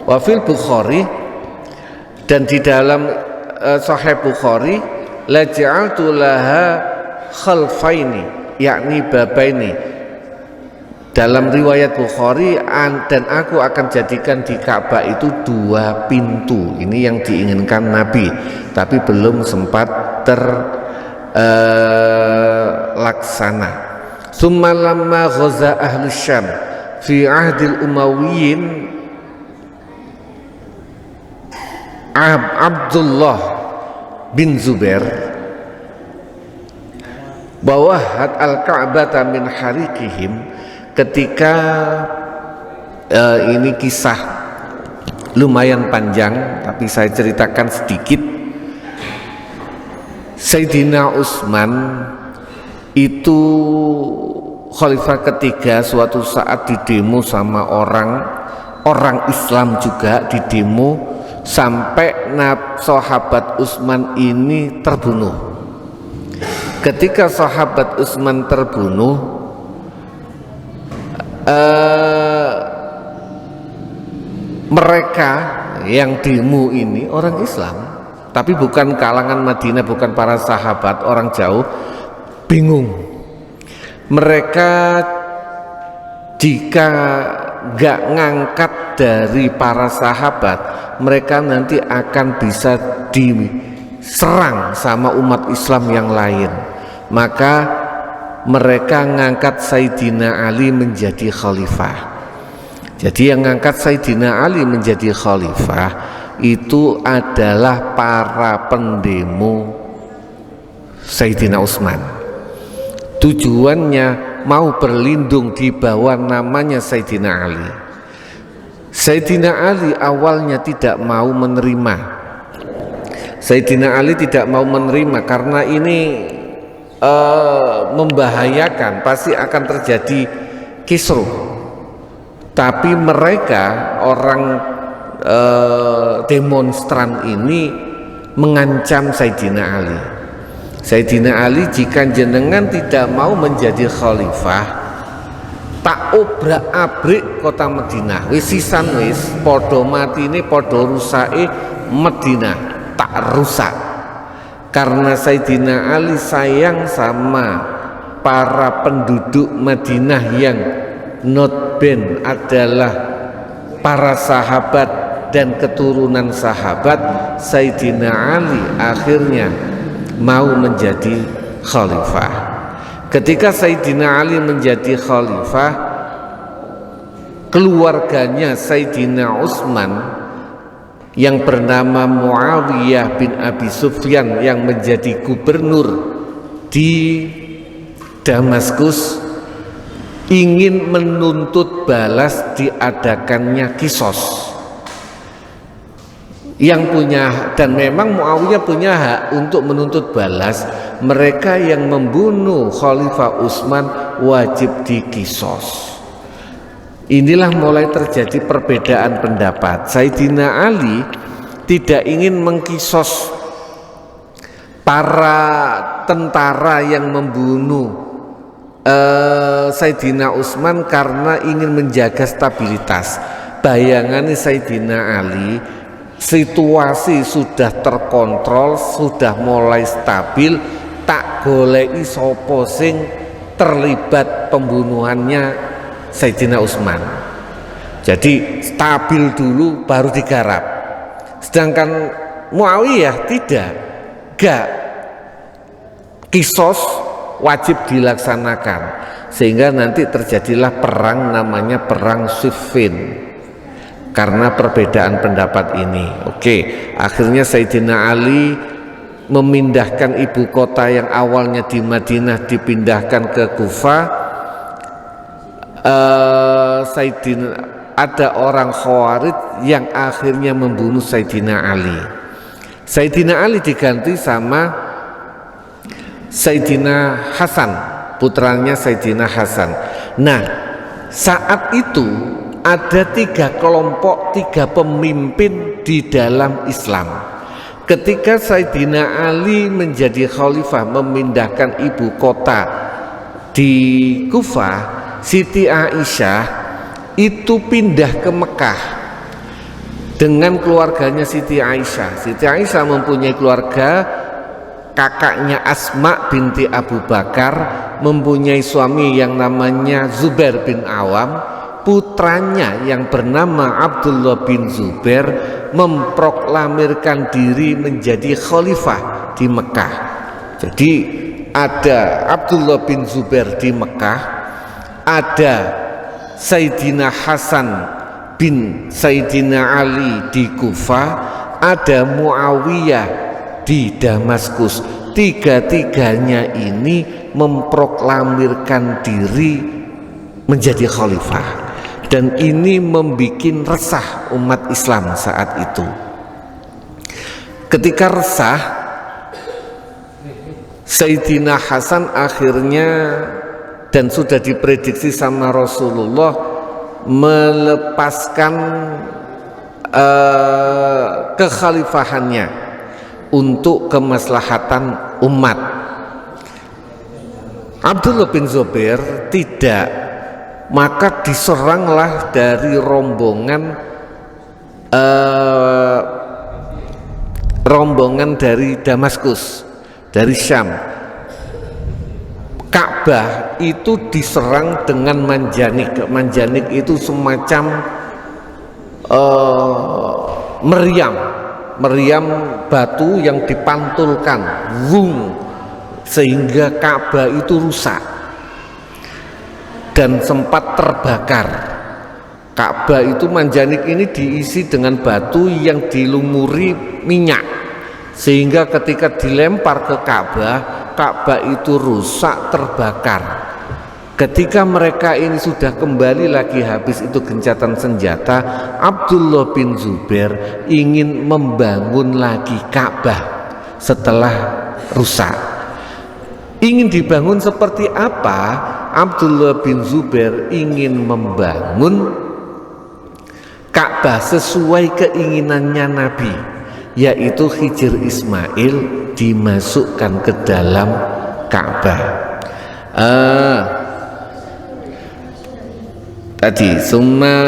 Wa fil Bukhari, dan di dalam Sahih Bukhari, la ja'altu laha khalfaini, yakni babaini. Dalam riwayat Bukhari, dan aku akan jadikan di Ka'bah itu 2 pintu. Ini yang diinginkan Nabi, tapi belum sempat terlaksana. Summa lamma ghaza ahli Syam fi ahdil Umayyin Abdullah bin Zubair bawahat al-Ka'bata min harikihim. Ketika ini kisah lumayan panjang, tapi saya ceritakan sedikit. Sayyidina Utsman itu khalifah ketiga, suatu saat didemo sama orang Islam juga, didemo sampai sahabat Utsman ini terbunuh. Ketika sahabat Utsman terbunuh, mereka yang demo ini orang Islam, tapi bukan kalangan Madinah, bukan para sahabat, orang jauh, bingung. Mereka jika gak ngangkat dari para sahabat, mereka nanti akan bisa diserang sama umat Islam yang lain. Maka mereka ngangkat Sayyidina Ali menjadi khalifah. Jadi yang ngangkat Sayyidina Ali menjadi khalifah itu adalah para pendemo Sayyidina Utsman. Tujuannya mau berlindung di bawah namanya Sayyidina Ali. Sayyidina Ali awalnya tidak mau menerima. Sayyidina Ali tidak mau menerima karena ini membahayakan, pasti akan terjadi kisruh. Tapi mereka orang demonstran ini mengancam Sayyidina Ali. Sayyidina Ali, jika jenengan tidak mau menjadi khalifah, tak obrak-abrik kota Madinah. Wis sisan wis, podo mati ini podo rusake Madinah, tak rusak. Karena Sayyidina Ali sayang sama para penduduk Madinah yang notabene adalah para sahabat dan keturunan sahabat. Sayyidina Ali akhirnya mau menjadi khalifah. Ketika Sayyidina Ali menjadi khalifah, keluarganya Sayyidina Utsman yang bernama Muawiyah bin Abi Sufyan yang menjadi gubernur di Damaskus ingin menuntut balas diadakannya kisos. Yang punya, dan memang Muawiyah punya hak untuk menuntut balas, mereka yang membunuh Khalifah Utsman wajib dikisos. Inilah mulai terjadi perbedaan pendapat. Sayyidina Ali tidak ingin mengkisos para tentara yang membunuh Sayyidina Utsman karena ingin menjaga stabilitas. Bayangannya Sayyidina Ali, situasi sudah terkontrol, sudah mulai stabil, tak goleki sapa sing terlibat pembunuhannya Sayyidina Utsman. Jadi stabil dulu baru digarap. Sedangkan Muawiyah tidak, gak, kisos wajib dilaksanakan, sehingga nanti terjadilah perang namanya perang Siffin karena perbedaan pendapat ini. Oke, akhirnya Sayyidina Ali memindahkan ibu kota yang awalnya di Madinah dipindahkan ke Kufah. ada orang Khawarij yang akhirnya membunuh Sayyidina Ali. Sayyidina Ali diganti sama Sayyidina Hasan, putranya Sayyidina Hasan. Nah, saat itu ada 3 kelompok, 3 pemimpin di dalam Islam. Ketika Sayyidina Ali menjadi khalifah, memindahkan ibu kota di Kufah, Siti Aisyah itu pindah ke Mekah dengan keluarganya Siti Aisyah. Siti Aisyah mempunyai keluarga, kakaknya Asma binti Abu Bakar, mempunyai suami yang namanya Zubair bin Awam, putranya yang bernama Abdullah bin Zubair memproklamirkan diri menjadi khalifah di Mekah. Jadi ada Abdullah bin Zubair di Mekah, ada Sayyidina Hasan bin Sayyidina Ali di Kufah, ada Muawiyah di Damaskus. Tiga-tiganya ini memproklamirkan diri menjadi khalifah, dan ini membuat resah umat Islam saat itu. Ketika resah, Sayyidina Hasan akhirnya, dan sudah diprediksi sama Rasulullah, melepaskan kekhalifahannya untuk kemaslahatan umat. Abdullah bin Zubair tidak, maka diseranglah dari rombongan dari Damaskus, dari Syam. Ka'bah itu diserang dengan manjanik. Manjanik itu semacam meriam batu yang dipantulkan, wung, sehingga Ka'bah itu rusak dan sempat terbakar. Ka'bah itu, manjanik ini diisi dengan batu yang dilumuri minyak, sehingga ketika dilempar ke Ka'bah, Ka'bah itu rusak, terbakar. Ketika mereka ini sudah kembali lagi, habis itu gencatan senjata, Abdullah bin Zubair ingin membangun lagi Ka'bah setelah rusak. Ingin dibangun seperti apa? Abdullah bin Zubair ingin membangun Ka'bah sesuai keinginannya Nabi, yaitu Hijr Ismail dimasukkan ke dalam Ka'bah. Tadi summa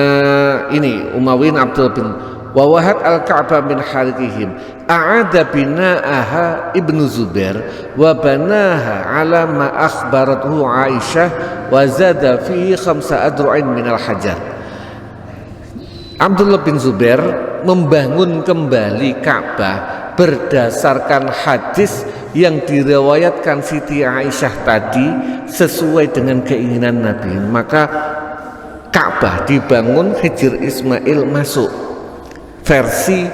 ini Umayyah Abdullah bin Wawahat al-Ka'bah min harikihim a'ada bina'aha Ibnu Zubair wa banaha ala ma akhbarathu Aisyah wa zada fihi 5 adru'in min al-hajar. Abdullah bin Zubair membangun kembali Ka'bah berdasarkan hadis yang diriwayatkan Siti Aisyah tadi sesuai dengan keinginan Nabi. Maka Ka'bah dibangun, Hijr Ismail masuk. Versi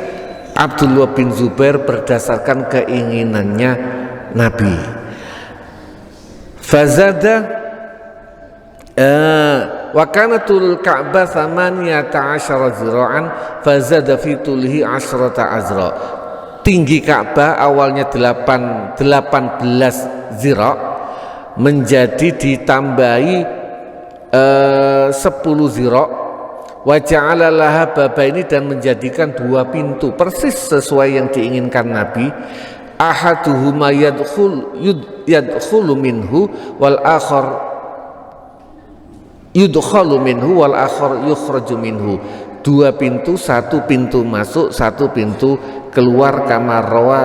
Abdullah bin Zubair berdasarkan keinginannya Nabi. Fazada wa kana tulul Ka'bah 18 zira'an fazada fi tulihi 10 azra. Tinggi Ka'bah awalnya 18 zira' menjadi ditambahi 10 zira'. Wa ja'ala laha babaini, dan menjadikan 2 pintu persis sesuai yang diinginkan Nabi. Ahaduhuma yadkhulu minhu wal akhar yudkhalu minhu wal akhar yukhraju minhu. 2 pintu, 1 pintu masuk, 1 pintu keluar, kama rawa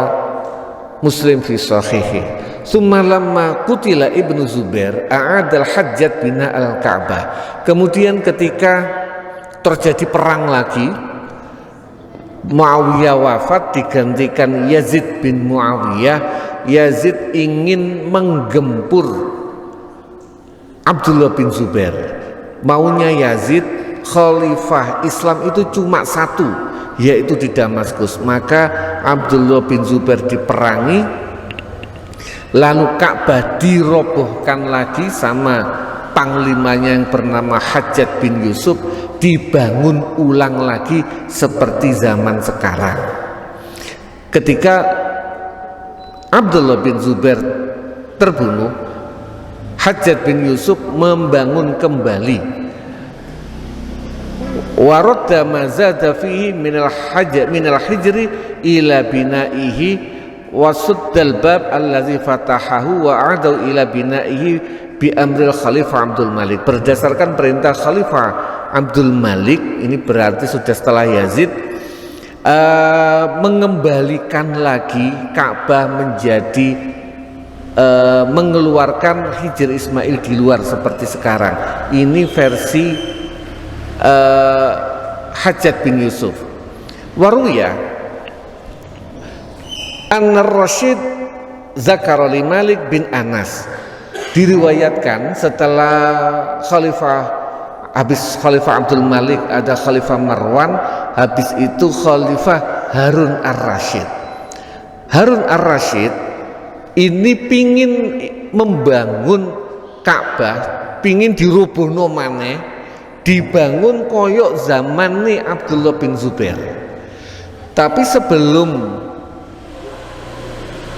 Muslim fi sahihi. Summa lamma qutila Ibnu Zubair a'adal hajjat bina al-Ka'bah. Kemudian ketika terjadi perang lagi, Muawiyah wafat, digantikan Yazid bin Muawiyah. Yazid ingin menggempur Abdullah bin Zubair. Maunya Yazid, khalifah Islam itu cuma 1, yaitu di Damaskus. Maka Abdullah bin Zubair diperangi, lalu Ka'bah dirobohkan lagi sama panglimanya yang bernama Hajjaj bin Yusuf. dibangun ulang lagi seperti zaman sekarang. Ketika Abdullah bin Zubair terbunuh, Hajjaj bin Yusuf membangun kembali waradda ma zada fihi minal hijri ila binaihi wasuddal bab allazi fatahahu wa a'adau ila binaihi bi amril Khalifah Abdul Malik. Berdasarkan perintah Khalifah Abdul Malik, ini berarti sudah setelah Yazid, mengembalikan lagi Ka'bah menjadi mengeluarkan Hijr Ismail di luar seperti sekarang. Ini versi Hajjaj bin Yusuf. Waruya An-Rashid Zakar li Malik bin Anas, diriwayatkan setelah habis Khalifah Abdul Malik ada Khalifah Marwan, habis itu Khalifah Harun ar-Rasyid. Harun ar-Rasyid ini pingin membangun Ka'bah, pingin dirubuhno maneh, dibangun koyok zaman nih Abdullah bin Zubair. Tapi sebelum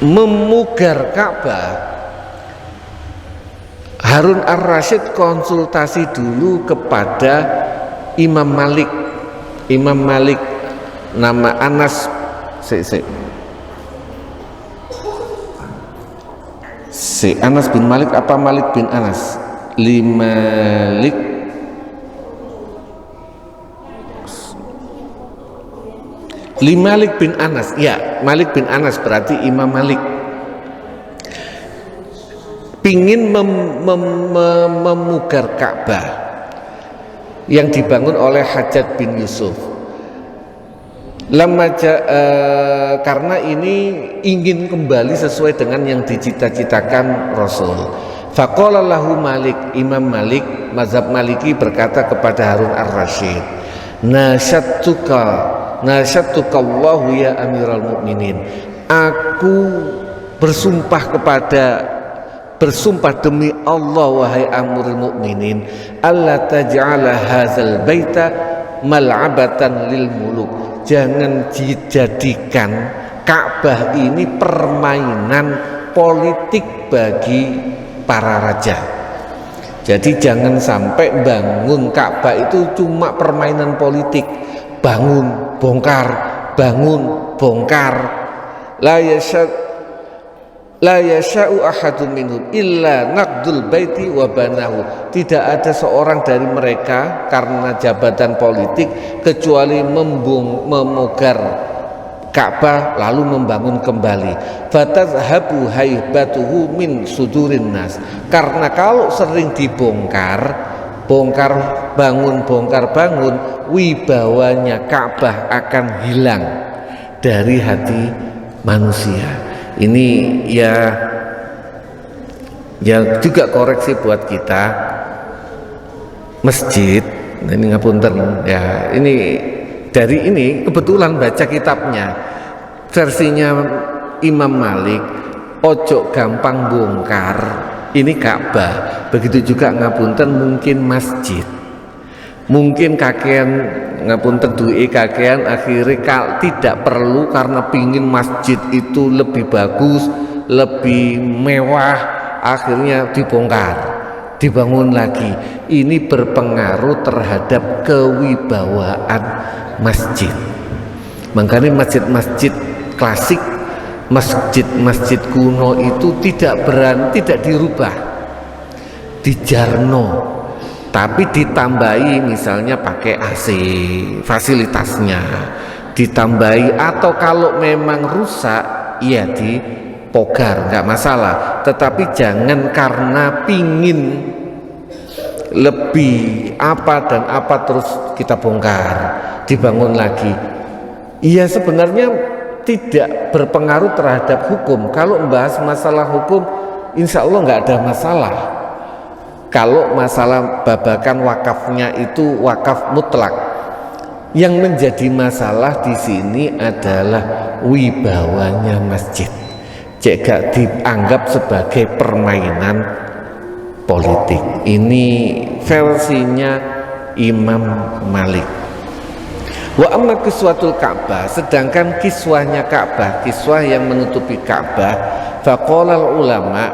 memugar Ka'bah, Harun ar-Rasyid konsultasi dulu kepada Imam Malik. Imam Malik nama Anas Anas bin Malik apa Malik bin Anas? Malik bin Anas, ya, Malik bin Anas berarti Imam Malik pingin memugar Ka'bah yang dibangun oleh Hajjaj bin Yusuf. Karena ini ingin kembali sesuai dengan yang dicita-citakan Rasul. Faqala lahu Malik, Imam Malik mazhab Maliki berkata kepada Harun ar-Rasyid, nasyattuka Allahu ya Amiral Mukminin, aku bersumpah demi Allah wahai Amirul Mukminin, alla taj'ala hadzal baita mal'abatan lil muluk, jangan dijadikan Ka'bah ini permainan politik bagi para raja. Jadi jangan sampai bangun Ka'bah itu cuma permainan politik, bangun bongkar, bangun bongkar. La yasha'u ahadun minhum illa naqdul baiti wa banahu. Tidak ada seorang dari mereka karena jabatan politik kecuali memugar Ka'bah lalu membangun kembali. Fatazhabu haibatuhu min sudurin nas. Karena kalau sering dibongkar, bongkar bangun, wibawanya Ka'bah akan hilang dari hati manusia. Ini ya juga koreksi buat kita masjid. Nah, ini ngapunten ya, ini dari ini kebetulan baca kitabnya versinya Imam Malik, ojo gampang bongkar ini Ka'bah. Begitu juga ngapunten mungkin masjid, mungkin kakean ngapunten duwe kakean akhirnya tidak perlu karena pingin masjid itu lebih bagus, lebih mewah, akhirnya dibongkar, dibangun lagi. Ini berpengaruh terhadap kewibawaan masjid. Makanya masjid-masjid klasik, masjid-masjid kuno itu tidak dirubah, dijarno, tapi ditambahi misalnya pakai AC fasilitasnya, ditambahi, atau kalau memang rusak ya dipogar, nggak masalah. Tetapi jangan karena pingin lebih apa dan apa terus kita bongkar, dibangun lagi. Iya, sebenarnya tidak berpengaruh terhadap hukum. Kalau membahas masalah hukum, insya Allah nggak ada masalah. Kalau masalah babakan wakafnya itu wakaf mutlak, yang menjadi masalah di sini adalah wibawanya masjid. Jika dianggap sebagai permainan politik. Ini versinya Imam Malik. Wa amma kiswatul Ka'bah, sedangkan kiswahnya Ka'bah, kiswah yang menutupi Ka'bah, faqalal ulama,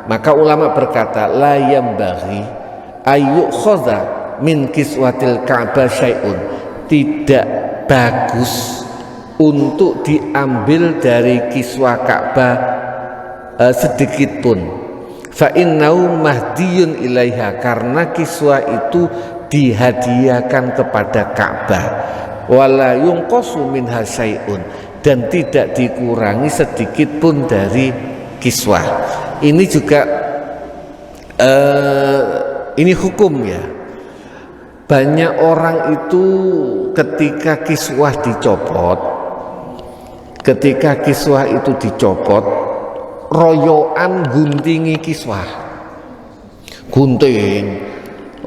maka ulama berkata la yambaghi ayyukhadha min kiswatil Ka'bah syai'un, tidak bagus untuk diambil dari kiswah Ka'bah sedikit pun. Fa innahu mahdiyun ilaiha, karena kiswah itu dihadiahkan kepada Ka'bah. Wala yunqasu minha syai'un, dan tidak dikurangi sedikit pun dari kiswah. Ini juga ini hukum ya. Banyak orang itu ketika kiswah itu dicopot, royoan guntingi kiswah, gunting.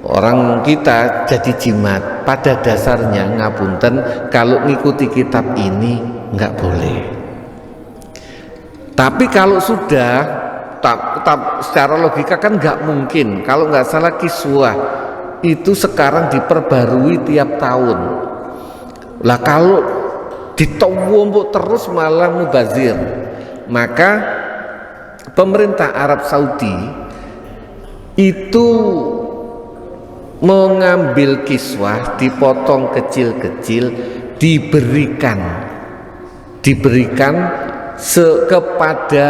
Orang kita jadi jimat. Pada dasarnya ngapunten, kalau ngikuti kitab ini nggak boleh. Tapi kalau sudah secara logika kan nggak mungkin. Kalau nggak salah kiswah itu sekarang diperbarui tiap tahun. Lah kalau ditowombok terus malah mubazir, maka pemerintah Arab Saudi itu mengambil kiswah, dipotong kecil-kecil, diberikan kepada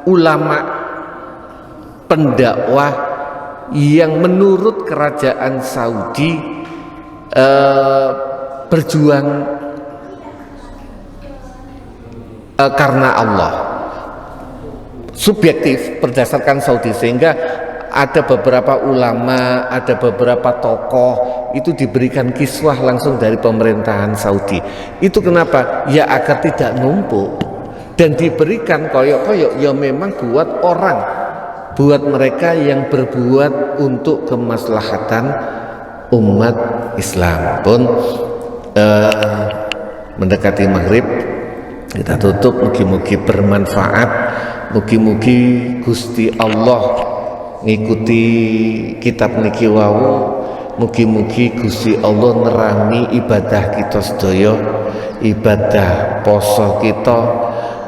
ulama pendakwah yang menurut kerajaan Saudi berjuang karena Allah, subjektif berdasarkan Saudi, sehingga ada beberapa ulama, ada beberapa tokoh itu diberikan kiswah langsung dari pemerintahan Saudi. Itu kenapa? Ya agar tidak numpuk, dan diberikan koyok-koyok ya memang buat orang, buat mereka yang berbuat untuk kemaslahatan umat Islam. Pun mendekati maghrib, kita tutup. Mugi-mugi bermanfaat, mugi-mugi Gusti Allah ngikuti kitab niki wau, mugi-mugi Gusti Allah nerangi ibadah kita sedaya, ibadah poso kita,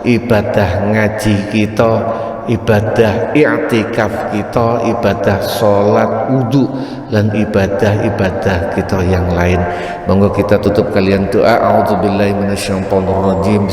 ibadah ngaji kita, ibadah i'tikaf kita, ibadah salat wudu, dan ibadah-ibadah kita yang lain. Monggo kita tutup kalian doa. A'udzubillahi minasyaitonir rajim.